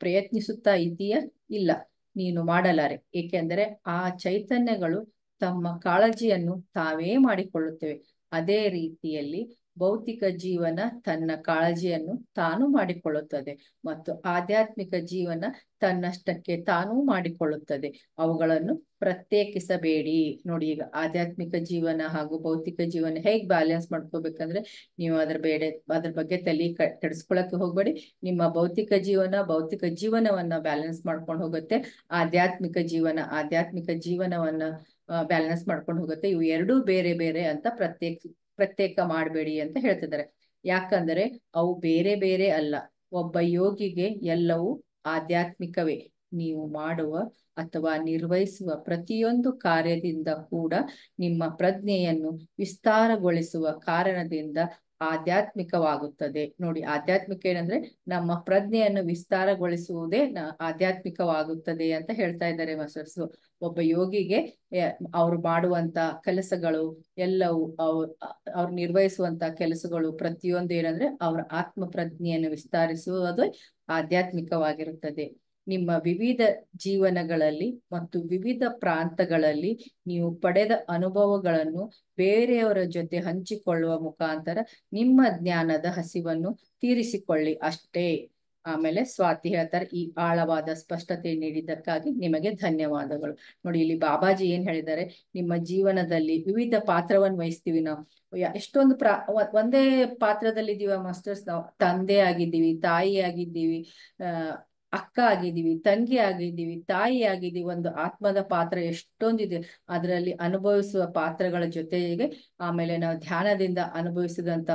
ಪ್ರಯತ್ನಿಸುತ್ತಾ ಇದೆಯಾ? ಇಲ್ಲ, ನೀನು ಮಾಡಲಾರೆ. ಏಕೆಂದರೆ ಆ ಚೈತನ್ಯಗಳು ತಮ್ಮ ಕಾಳಜಿಯನ್ನು ತಾವೇ ಮಾಡಿಕೊಳ್ಳುತ್ತವೆ. ಅದೇ ರೀತಿಯಲ್ಲಿ ಭೌತಿಕ ಜೀವನ ತನ್ನ ಕಾಳಜಿಯನ್ನು ತಾನು ಮಾಡಿಕೊಳ್ಳುತ್ತದೆ ಮತ್ತು ಆಧ್ಯಾತ್ಮಿಕ ಜೀವನ ತನ್ನಷ್ಟಕ್ಕೆ ತಾನೂ ಮಾಡಿಕೊಳ್ಳುತ್ತದೆ. ಅವುಗಳನ್ನು ಪ್ರತ್ಯೇಕಿಸಬೇಡಿ. ನೋಡಿ, ಈಗ ಆಧ್ಯಾತ್ಮಿಕ ಜೀವನ ಹಾಗೂ ಭೌತಿಕ ಜೀವನ ಹೇಗೆ ಬ್ಯಾಲೆನ್ಸ್ ಮಾಡ್ಕೋಬೇಕಂದ್ರೆ, ನೀವು ಅದ್ರ ಬಗ್ಗೆ ತಲೆ ಕೆಡಿಸ್ಕೊಳಕ್ಕೆ ಹೋಗ್ಬೇಡಿ. ನಿಮ್ಮ ಭೌತಿಕ ಜೀವನವನ್ನ ಬ್ಯಾಲೆನ್ಸ್ ಮಾಡ್ಕೊಂಡು ಹೋಗುತ್ತೆ. ಆಧ್ಯಾತ್ಮಿಕ ಜೀವನವನ್ನ ಬ್ಯಾಲೆನ್ಸ್ ಮಾಡ್ಕೊಂಡು ಹೋಗುತ್ತೆ. ಇವು ಎರಡೂ ಬೇರೆ ಬೇರೆ ಅಂತ ಪ್ರತ್ಯೇಕ ಮಾಡಬೇಡಿ ಅಂತ ಹೇಳ್ತಿದ್ದಾರೆ. ಯಾಕಂದರೆ ಅವು ಬೇರೆ ಬೇರೆ ಅಲ್ಲ. ಒಬ್ಬ ಯೋಗಿಗೆ ಎಲ್ಲವೂ ಆಧ್ಯಾತ್ಮಿಕವೇ. ನೀವು ಮಾಡುವ ಅಥವಾ ನಿರ್ವಹಿಸುವ ಪ್ರತಿಯೊಂದು ಕಾರ್ಯದಿಂದ ಕೂಡ ನಿಮ್ಮ ಪ್ರಜ್ಞೆಯನ್ನು ವಿಸ್ತಾರಗೊಳಿಸುವ ಕಾರಣದಿಂದ ಆಧ್ಯಾತ್ಮಿಕವಾಗುತ್ತದೆ. ನೋಡಿ, ಆಧ್ಯಾತ್ಮಿಕ ಏನಂದ್ರೆ ನಮ್ಮ ಪ್ರಜ್ಞೆಯನ್ನು ವಿಸ್ತಾರಗೊಳಿಸುವುದೇ ಆಧ್ಯಾತ್ಮಿಕವಾಗುತ್ತದೆ ಅಂತ ಹೇಳ್ತಾ ಇದ್ದಾರೆ ಮಾಸ್ಟರ್ಸ್. ಒಬ್ಬ ಯೋಗಿಗೆ ಅವ್ರು ಮಾಡುವಂತ ಕೆಲಸಗಳು ಎಲ್ಲವೂ ಅವ್ರು ನಿರ್ವಹಿಸುವಂತ ಕೆಲಸಗಳು ಪ್ರತಿಯೊಂದು ಏನಂದ್ರೆ ಅವರ ಆತ್ಮ ಪ್ರಜ್ಞೆಯನ್ನು ವಿಸ್ತಾರಿಸುವುದು ಆಧ್ಯಾತ್ಮಿಕವಾಗಿರುತ್ತದೆ. ನಿಮ್ಮ ವಿವಿಧ ಜೀವನಗಳಲ್ಲಿ ಮತ್ತು ವಿವಿಧ ಪ್ರಾಂತಗಳಲ್ಲಿ ನೀವು ಪಡೆದ ಅನುಭವಗಳನ್ನು ಬೇರೆಯವರ ಜೊತೆ ಹಂಚಿಕೊಳ್ಳುವ ಮುಖಾಂತರ ನಿಮ್ಮ ಜ್ಞಾನದ ಹಸಿವನ್ನು ತೀರಿಸಿಕೊಳ್ಳಿ ಅಷ್ಟೇ. ಆಮೇಲೆ ಸ್ವಾತಿ ಹೇಳ್ತಾರೆ, ಈ ಆಳವಾದ ಸ್ಪಷ್ಟತೆ ನೀಡಿದ್ದಕ್ಕಾಗಿ ನಿಮಗೆ ಧನ್ಯವಾದಗಳು. ನೋಡಿ, ಇಲ್ಲಿ ಬಾಬಾಜಿ ಏನ್ ಹೇಳಿದ್ದಾರೆ, ನಿಮ್ಮ ಜೀವನದಲ್ಲಿ ವಿವಿಧ ಪಾತ್ರವನ್ನು ವಹಿಸ್ತೀವಿ ನಾವು. ಎಷ್ಟೊಂದು ಒಂದೇ ಪಾತ್ರದಲ್ಲಿ ಇದೀವ ಮಾಸ್ಟರ್ಸ್. ನಾವು ತಂದೆ ಆಗಿದ್ದೀವಿ, ತಾಯಿ ಆಗಿದ್ದೀವಿ, ಅಕ್ಕ ಆಗಿದ್ದೀವಿ, ತಂಗಿ ಆಗಿದ್ದೀವಿ, ತಾಯಿ ಆಗಿದ್ದೀವಿ. ಒಂದು ಆತ್ಮದ ಪಾತ್ರ ಎಷ್ಟೊಂದಿದೆ. ಅದರಲ್ಲಿ ಅನುಭವಿಸುವ ಪಾತ್ರಗಳ ಜೊತೆಗೆ ಆಮೇಲೆ ನಾವು ಧ್ಯಾನದಿಂದ ಅನುಭವಿಸಿದಂತ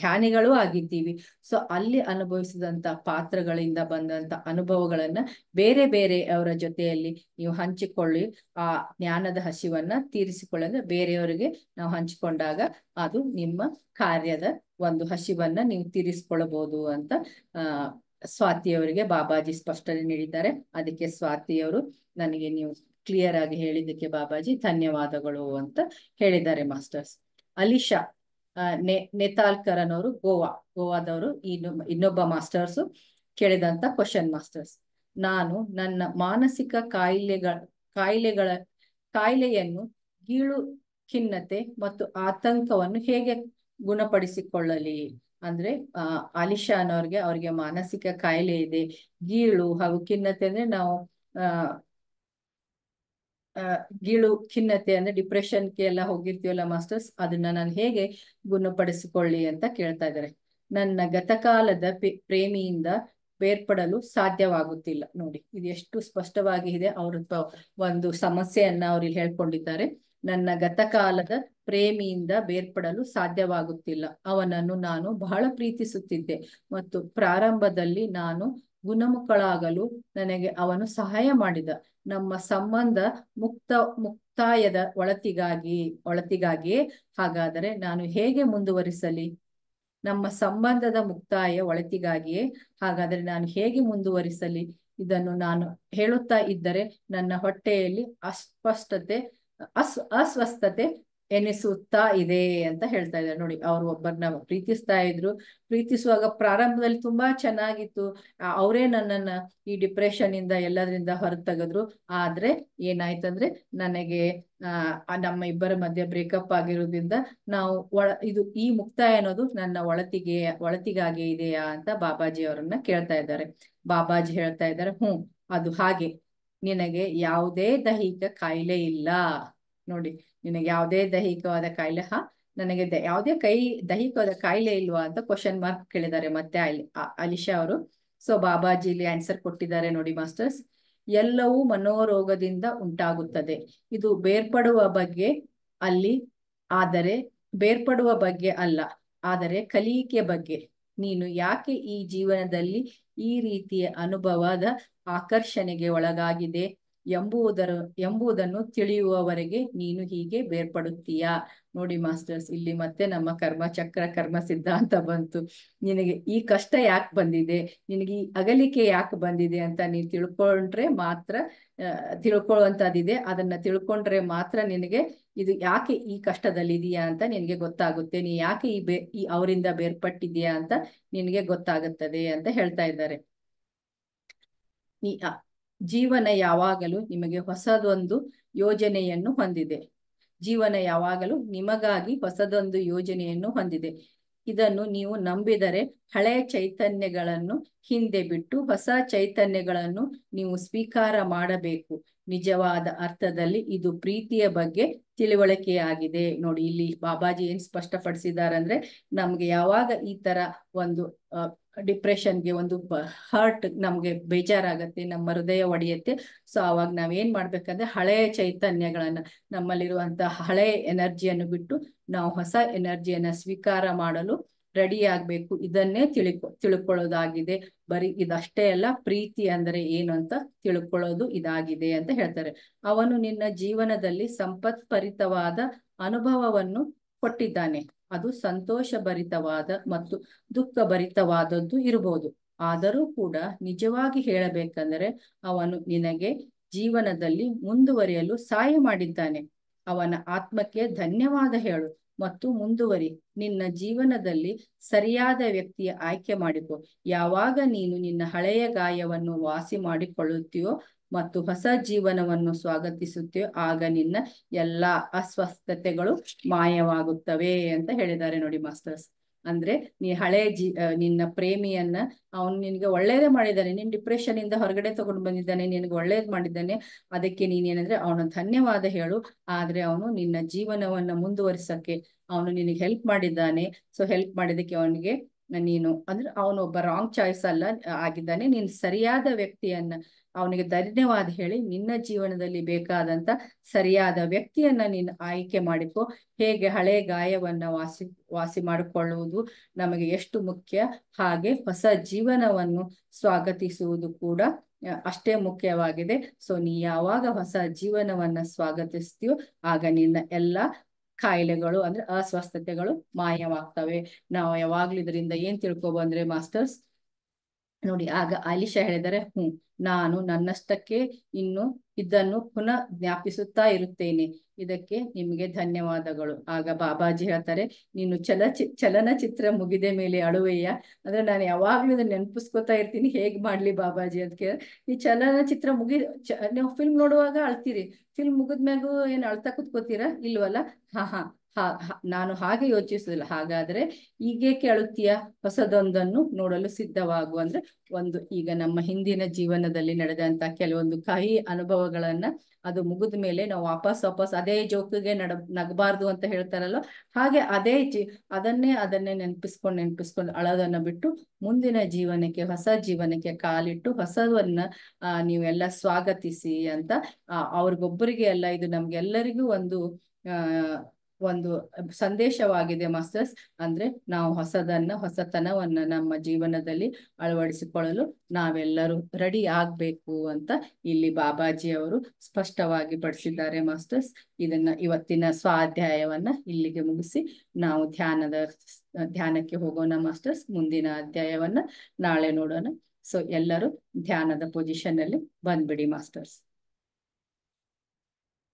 ಧ್ಯಾನಿಗಳು ಆಗಿದ್ದೀವಿ. ಸೊ ಅಲ್ಲಿ ಅನುಭವಿಸಿದಂತ ಪಾತ್ರಗಳಿಂದ ಬಂದಂತ ಅನುಭವಗಳನ್ನ ಬೇರೆ ಬೇರೆ ಅವರ ಜೊತೆಯಲ್ಲಿ ನೀವು ಹಂಚಿಕೊಳ್ಳಿ. ಆ ಜ್ಞಾನದ ಹಸಿವನ್ನ ತೀರಿಸಿಕೊಳ್ಳಿ. ಅಂದ್ರೆ ಬೇರೆಯವರಿಗೆ ನಾವು ಹಂಚಿಕೊಂಡಾಗ ಅದು ನಿಮ್ಮ ಕಾರ್ಯದ ಒಂದು ಹಸಿವನ್ನ ನೀವು ತೀರಿಸಿಕೊಳ್ಳಬಹುದು ಅಂತ ಸ್ವಾತಿಯವರಿಗೆ ಬಾಬಾಜಿ ಸ್ಪಷ್ಟನೆ ನೀಡಿದ್ದಾರೆ. ಅದಕ್ಕೆ ಸ್ವಾತಿಯವರು ನನಗೆ ನೀವು ಕ್ಲಿಯರ್ ಆಗಿ ಹೇಳಿದ್ದಕ್ಕೆ ಬಾಬಾಜಿ ಧನ್ಯವಾದಗಳು ಅಂತ ಹೇಳಿದ್ದಾರೆ ಮಾಸ್ಟರ್ಸ್. ಅಲಿಶಾ ನೆತಾಲ್ಕರನವರು ಗೋವಾದವರು ಇನ್ನೊಬ್ಬ ಮಾಸ್ಟರ್ಸ್ ಕೇಳಿದಂತ ಕ್ವಶನ್ ಮಾಸ್ಟರ್ಸ್. ನಾನು ನನ್ನ ಮಾನಸಿಕ ಕಾಯಿಲೆಯನ್ನು ಗೀಳು ಖಿನ್ನತೆ ಮತ್ತು ಆತಂಕವನ್ನು ಹೇಗೆ ಗುಣಪಡಿಸಿಕೊಳ್ಳಲಿ? ಅಂದ್ರೆ ಅಲಿಶಾ ಅವ್ರಿಗೆ ಮಾನಸಿಕ ಕಾಯಿಲೆ ಇದೆ. ಗೀಳು ಹಾಗೂ ಖಿನ್ನತೆ ಅಂದ್ರೆ ನಾವು ಗೀಳು ಖಿನ್ನತೆ ಅಂದ್ರೆ ಡಿಪ್ರೆಷನ್ಗೆ ಎಲ್ಲ ಹೋಗಿರ್ತೀವಲ್ಲ ಮಾಸ್ಟರ್ಸ್, ಅದನ್ನ ನಾನು ಹೇಗೆ ಗುಣಪಡಿಸಿಕೊಳ್ಳಿ ಅಂತ ಕೇಳ್ತಾ ಇದ್ದಾರೆ. ನನ್ನ ಗತಕಾಲದ ಪ್ರೇಮಿಯಿಂದ ಬೇರ್ಪಡಲು ಸಾಧ್ಯವಾಗುತ್ತಿಲ್ಲ. ನೋಡಿ, ಇದು ಎಷ್ಟು ಸ್ಪಷ್ಟವಾಗಿ ಇದೆ. ಅವ್ರ ಒಂದು ಸಮಸ್ಯೆಯನ್ನ ಅವ್ರಿಗೆ ಹೇಳ್ಕೊಂಡಿದ್ದಾರೆ. ನನ್ನ ಗತಕಾಲದ ಪ್ರೇಮಿಯಿಂದ ಬೇರ್ಪಡಲು ಸಾಧ್ಯವಾಗುತ್ತಿಲ್ಲ. ಅವನನ್ನು ನಾನು ಬಹಳ ಪ್ರೀತಿಸುತ್ತಿದ್ದೆ ಮತ್ತು ಪ್ರಾರಂಭದಲ್ಲಿ ನಾನು ಗುಣಮುಖಳಾಗಲು ನನಗೆ ಅವನು ಸಹಾಯ ಮಾಡಿದ. ನಮ್ಮ ಸಂಬಂಧ ಮುಕ್ತಾಯದ ಒಳತಿಗಾಗಿಯೇ. ಹಾಗಾದರೆ ನಾನು ಹೇಗೆ ಮುಂದುವರಿಸಲಿ? ನಮ್ಮ ಸಂಬಂಧದ ಮುಕ್ತಾಯ ಒಳತಿಗಾಗಿಯೇ. ಹಾಗಾದರೆ ನಾನು ಹೇಗೆ ಮುಂದುವರಿಸಲಿ? ಇದನ್ನು ನಾನು ಹೇಳುತ್ತಾ ಇದ್ದರೆ ನನ್ನ ಹೊಟ್ಟೆಯಲ್ಲಿ ಅಸ್ವಸ್ಥತೆ ಎನಿಸುತ್ತಾ ಇದೆ ಅಂತ ಹೇಳ್ತಾ ಇದ್ದಾರೆ. ನೋಡಿ, ಅವ್ರು ಒಬ್ಬರನ್ನ ಪ್ರೀತಿಸ್ತಾ ಇದ್ರು. ಪ್ರೀತಿಸುವಾಗ ಪ್ರಾರಂಭದಲ್ಲಿ ತುಂಬಾ ಚೆನ್ನಾಗಿತ್ತು. ಅವರೇ ನನ್ನನ್ನ ಈ ಡಿಪ್ರೆಷನ್ ಇಂದ ಎಲ್ಲದರಿಂದ ಹೊರತೆಗೆದ್ರು. ಆದ್ರೆ ಏನಾಯ್ತಂದ್ರೆ ನನಗೆ ನಮ್ಮ ಇಬ್ಬರ ಮಧ್ಯೆ ಬ್ರೇಕಪ್ ಆಗಿರೋದ್ರಿಂದ ನಾವು ಈ ಮುಕ್ತಾಯ ಅನ್ನೋದು ನನ್ನ ಒಳತಿಗಾಗಿ ಇದೆಯಾ ಅಂತ ಬಾಬಾಜಿ ಅವರನ್ನ ಕೇಳ್ತಾ ಇದ್ದಾರೆ. ಬಾಬಾಜಿ ಹೇಳ್ತಾ ಇದ್ದಾರೆ, ಅದು ಹಾಗೆ. ನಿನಗೆ ಯಾವುದೇ ದೈಹಿಕ ಕಾಯಿಲೆ ಇಲ್ಲ. ನೋಡಿ, ನಿನಗೆ ಯಾವುದೇ ದೈಹಿಕವಾದ ಕಾಯಿಲೆ ನನಗೆ ಯಾವುದೇ ದೈಹಿಕವಾದ ಕಾಯಿಲೆ ಇಲ್ವಾ ಅಂತ ಕ್ವಶನ್ ಮಾರ್ಕ್ ಕೇಳಿದ್ದಾರೆ ಮತ್ತೆ ಅಲಿಶಾ ಅವರು. ಸೊ ಬಾಬಾಜಿ ಇಲ್ಲಿ ಆನ್ಸರ್ ಕೊಟ್ಟಿದ್ದಾರೆ ನೋಡಿ ಮಾಸ್ಟರ್ಸ್. ಎಲ್ಲವೂ ಮನೋರೋಗದಿಂದ ಉಂಟಾಗುತ್ತದೆ. ಇದು ಬೇರ್ಪಡುವ ಬಗ್ಗೆ ಅಲ್ಲ, ಆದರೆ ಕಲಿಕೆ ಬಗ್ಗೆ. ನೀನು ಯಾಕೆ ಈ ಜೀವನದಲ್ಲಿ ಈ ರೀತಿಯ ಅನುಭವದ ಆಕರ್ಷಣೆಗೆ ಒಳಗಾಗಿದೆ ಎಂಬುದನ್ನು ತಿಳಿಯುವವರೆಗೆ ನೀನು ಹೀಗೆ ಬೇರ್ಪಡುತ್ತೀಯಾ? ನೋಡಿ ಮಾಸ್ಟರ್ಸ್, ಇಲ್ಲಿ ಮತ್ತೆ ನಮ್ಮ ಕರ್ಮ ಸಿದ್ಧಾಂತ ಬಂತು. ನಿನಗೆ ಈ ಕಷ್ಟ ಯಾಕೆ ಬಂದಿದೆ, ನಿನಗೆ ಈ ಅಗಲಿಕೆ ಯಾಕೆ ಬಂದಿದೆ ಅಂತ ನೀನು ತಿಳ್ಕೊಂಡ್ರೆ ಮಾತ್ರ, ತಿಳ್ಕೊಳ್ಳುವಂತದ್ದಿದೆ. ಅದನ್ನ ತಿಳ್ಕೊಂಡ್ರೆ ಮಾತ್ರ ನಿನಗೆ ಇದು ಯಾಕೆ ಈ ಕಷ್ಟದಲ್ಲಿ ಇದೆಯಾ ಅಂತ ನಿನಗೆ ಗೊತ್ತಾಗುತ್ತೆ. ನೀ ಯಾಕೆ ಅವರಿಂದ ಬೇರ್ಪಟ್ಟಿದ್ಯಾ ಅಂತ ನಿನಗೆ ಗೊತ್ತಾಗುತ್ತದೆ ಅಂತ ಹೇಳ್ತಾ ಇದ್ದಾರೆ. ಜೀವನ ಯಾವಾಗಲೂ ನಿಮಗೆ ಹೊಸದೊಂದು ಯೋಜನೆಯನ್ನು ಹೊಂದಿದೆ. ಜೀವನ ಯಾವಾಗಲೂ ನಿಮಗಾಗಿ ಹೊಸದೊಂದು ಯೋಜನೆಯನ್ನು ಹೊಂದಿದೆ. ಇದನ್ನು ನೀವು ನಂಬಿದರೆ ಹಳೆಯ ಚೈತನ್ಯಗಳನ್ನು ಹಿಂದೆ ಬಿಟ್ಟು ಹೊಸ ಚೈತನ್ಯಗಳನ್ನು ನೀವು ಸ್ವೀಕಾರ ಮಾಡಬೇಕು. ನಿಜವಾದ ಅರ್ಥದಲ್ಲಿ ಇದು ಪ್ರೀತಿಯ ಬಗ್ಗೆ ತಿಳುವಳಿಕೆಯಾಗಿದೆ. ನೋಡಿ ಇಲ್ಲಿ ಬಾಬಾಜಿ ಏನ್ ಸ್ಪಷ್ಟಪಡಿಸಿದ್ದಾರೆ ಅಂದ್ರೆ, ನಮ್ಗೆ ಯಾವಾಗ ಈ ತರ ಒಂದು ಡಿಪ್ರೆಷನ್ಗೆ, ಒಂದು ಹರ್ಟ್, ನಮ್ಗೆ ಬೇಜಾರಾಗತ್ತೆ, ನಮ್ಮ ಹೃದಯ ಒಡೆಯತ್ತೆ. ಸೊ ಅವಾಗ ನಾವೇನ್ ಮಾಡ್ಬೇಕಂದ್ರೆ, ಹಳೆಯ ಚೈತನ್ಯಗಳನ್ನ, ನಮ್ಮಲ್ಲಿರುವಂತಹ ಹಳೆಯ ಎನರ್ಜಿಯನ್ನು ಬಿಟ್ಟು ನಾವು ಹೊಸ ಎನರ್ಜಿಯನ್ನ ಸ್ವೀಕಾರ ಮಾಡಲು ರೆಡಿ ಆಗ್ಬೇಕು. ಇದನ್ನೇ ತಿಳ್ಕೊಳ್ಳೋದಾಗಿದೆ. ಬರೀ ಇದಷ್ಟೇ ಅಲ್ಲ, ಪ್ರೀತಿ ಅಂದ್ರೆ ಏನು ಅಂತ ತಿಳ್ಕೊಳ್ಳೋದು ಇದಾಗಿದೆ ಅಂತ ಹೇಳ್ತಾರೆ. ಅವನು ನಿನ್ನ ಜೀವನದಲ್ಲಿ ಸಂಪತ್ಭರಿತವಾದ ಅನುಭವವನ್ನು ಕೊಟ್ಟಿದ್ದಾನೆ. ಅದು ಸಂತೋಷಭರಿತವಾದ ಮತ್ತು ದುಃಖಭರಿತವಾದದ್ದು ಇರಬಹುದು. ಆದರೂ ಕೂಡ ನಿಜವಾಗಿ ಹೇಳಬೇಕಂದರೆ, ಅವನು ನಿನಗೆ ಜೀವನದಲ್ಲಿ ಮುಂದುವರಿಯಲು ಸಹಾಯ ಮಾಡಿದ್ದಾನೆ. ಅವನ ಆತ್ಮಕ್ಕೆ ಧನ್ಯವಾದ ಹೇಳು ಮತ್ತು ಮುಂದುವರಿ. ನಿನ್ನ ಜೀವನದಲ್ಲಿ ಸರಿಯಾದ ವ್ಯಕ್ತಿಯ ಆಯ್ಕೆ ಮಾಡಿಕೊ. ಯಾವಾಗ ನೀನು ನಿನ್ನ ಹಳೆಯ ಗಾಯವನ್ನು ವಾಸಿ ಮಾಡಿಕೊಳ್ಳುತ್ತೀಯೋ ಮತ್ತು ಹೊಸ ಜೀವನವನ್ನು ಸ್ವಾಗತಿಸುತ್ತೀಯೋ, ಆಗ ನಿನ್ನ ಎಲ್ಲಾ ಅಸ್ವಸ್ಥತೆಗಳು ಮಾಯವಾಗುತ್ತವೆ ಅಂತ ಹೇಳಿದ್ದಾರೆ ನೋಡಿ ಮಾಸ್ಟರ್ಸ್. ಅಂದ್ರೆ ನೀ ಹಳೆ ನಿನ್ನ ಪ್ರೇಮಿಯನ್ನ, ಅವನು ನಿನ್ಗೆ ಒಳ್ಳೇದೇ ಮಾಡಿದ್ದಾನೆ, ನಿನ್ ಡಿಪ್ರೆಷನ್ ಇಂದ ಹೊರಗಡೆ ತಗೊಂಡು ಬಂದಿದ್ದಾನೆ, ನಿನ್ಗೆ ಒಳ್ಳೇದ್ ಮಾಡಿದ್ದಾನೆ. ಅದಕ್ಕೆ ನೀನೇನಂದ್ರೆ ಅವನ ಧನ್ಯವಾದ ಹೇಳು. ಆದ್ರೆ ಅವನು ನಿನ್ನ ಜೀವನವನ್ನ ಮುಂದುವರಿಸಕ್ಕೆ ಅವನು ನಿನಗೆ ಹೆಲ್ಪ್ ಮಾಡಿದ್ದಾನೆ. ಸೊ ಹೆಲ್ಪ್ ಮಾಡಿದಕ್ಕೆ ಅವನಿಗೆ ನೀನು ಅಂದ್ರೆ, ಅವನು ಒಬ್ಬ ರಾಂಗ್ ಚಾಯ್ಸ್ ಅಲ್ಲ ಆಗಿದ್ದಾನೆ, ನೀನು ಸರಿಯಾದ ವ್ಯಕ್ತಿಯನ್ನ, ಅವನಿಗೆ ಧನ್ಯವಾದ ಹೇಳಿ ನಿನ್ನ ಜೀವನದಲ್ಲಿ ಬೇಕಾದಂತ ಸರಿಯಾದ ವ್ಯಕ್ತಿಯನ್ನ ನೀನು ಆಯ್ಕೆ ಮಾಡಿಕೊ. ಹೇಗೆ ಹಳೆ ಗಾಯವನ್ನ ವಾಸಿ ಮಾಡಿಕೊಳ್ಳುವುದು ನಮಗೆ ಎಷ್ಟು ಮುಖ್ಯ, ಹಾಗೆ ಹೊಸ ಜೀವನವನ್ನು ಸ್ವಾಗತಿಸುವುದು ಕೂಡ ಅಷ್ಟೇ ಮುಖ್ಯವಾಗಿದೆ. ಸೊ ನೀ ಯಾವಾಗ ಹೊಸ ಜೀವನವನ್ನ ಸ್ವಾಗತಿಸ್ತೀಯೋ, ಆಗ ನಿನ್ನ ಎಲ್ಲ ಕಾಯಿಲೆಗಳು ಅಂದ್ರೆ ಅಸ್ವಸ್ಥತೆಗಳು ಮಾಯವಾಗ್ತವೆ. ನಾವು ಯಾವಾಗ್ಲೂ ಇದರಿಂದ ಏನ್ ತಿಳ್ಕೊಬಂದ್ರೆ ಮಾಸ್ಟರ್ಸ್, ನೋಡಿ ಆಗ ಆಲಿಶಾ ಹೇಳಿದರೆ, ನಾನು ನನ್ನಷ್ಟಕ್ಕೆ ಇನ್ನು ಇದನ್ನು ಪುನಃ ಜ್ಞಾಪಿಸುತ್ತಾ ಇರುತ್ತೇನೆ, ಇದಕ್ಕೆ ನಿಮಗೆ ಧನ್ಯವಾದಗಳು. ಆಗ ಬಾಬಾಜಿ ಹೇಳ್ತಾರೆ, ನೀನು ಚಲನಚಿತ್ರ ಮುಗಿದ ಮೇಲೆ ಅಳುವೆಯ ಅಂದ್ರೆ, ನಾನು ಯಾವಾಗ್ಲೂ ಇದನ್ನ ನೆನಪಿಸ್ಕೊತಾ ಇರ್ತೀನಿ, ಹೇಗ್ ಮಾಡ್ಲಿ ಬಾಬಾಜಿ ಅದಕ್ಕೆ. ಈ ಚಲನಚಿತ್ರ ನೀವು ಫಿಲ್ಮ್ ನೋಡುವಾಗ ಅಳ್ತೀರಿ, ಫಿಲ್ಮ್ ಮುಗಿದ್ಮ್ಯಾಗೂ ಏನ್ ಅಳ್ತಾ ಕುತ್ಕೋತೀರಾ? ಇಲ್ವಲ್ಲ. ನಾನು ಹಾಗೆ ಯೋಚಿಸುದಿಲ್ಲ. ಹಾಗಾದ್ರೆ ಈಗೇಕೆ ಅಳುತ್ತೀಯ? ಹೊಸದೊಂದನ್ನು ನೋಡಲು ಸಿದ್ಧವಾಗು. ಅಂದ್ರೆ ಈಗ ನಮ್ಮ ಹಿಂದಿನ ಜೀವನದಲ್ಲಿ ನಡೆದಂತ ಕೆಲವೊಂದು ಕಹಿ ಅನುಭವಗಳನ್ನ, ಅದು ಮುಗಿದ ಮೇಲೆ ನಾವು ವಾಪಸ್ ಅದೇ ಜೋಕಿಗೆ ನಗಬಾರ್ದು ಅಂತ ಹೇಳ್ತಾರಲ್ಲ, ಹಾಗೆ ಅದನ್ನೇ ನೆನ್ಪಿಸ್ಕೊಂಡು ಅಳೋದನ್ನ ಬಿಟ್ಟು ಮುಂದಿನ ಜೀವನಕ್ಕೆ, ಹೊಸ ಜೀವನಕ್ಕೆ ಕಾಲಿಟ್ಟು ಹೊಸದನ್ನ ನೀವೆಲ್ಲ ಸ್ವಾಗತಿಸಿ ಅಂತ ಅವ್ರಿಗೊಬ್ಬರಿಗೆ ಅಲ್ಲ, ಇದು ನಮ್ಗೆಲ್ಲರಿಗೂ ಒಂದು ಸಂದೇಶವಾಗಿದೆ ಮಾಸ್ಟರ್ಸ್. ಅಂದ್ರೆ ನಾವು ಹೊಸತನವನ್ನ ನಮ್ಮ ಜೀವನದಲ್ಲಿ ಅಳವಡಿಸಿಕೊಳ್ಳಲು ನಾವೆಲ್ಲರೂ ರೆಡಿ ಆಗ್ಬೇಕು ಅಂತ ಇಲ್ಲಿ ಬಾಬಾಜಿ ಅವರು ಸ್ಪಷ್ಟವಾಗಿ ಪಡಿಸಿದ್ದಾರೆ ಮಾಸ್ಟರ್ಸ್. ಇವತ್ತಿನ ಸ್ವಾಧ್ಯಾಯವನ್ನ ಇಲ್ಲಿಗೆ ಮುಗಿಸಿ ನಾವು ಧ್ಯಾನಕ್ಕೆ ಹೋಗೋಣ ಮಾಸ್ಟರ್ಸ್. ಮುಂದಿನ ಅಧ್ಯಾಯವನ್ನ ನಾಳೆ ನೋಡೋಣ. ಸೊ ಎಲ್ಲರೂ ಧ್ಯಾನದ ಪೊಸಿಷನ್ ಅಲ್ಲಿ ಬಂದ್ಬಿಡಿ ಮಾಸ್ಟರ್ಸ್.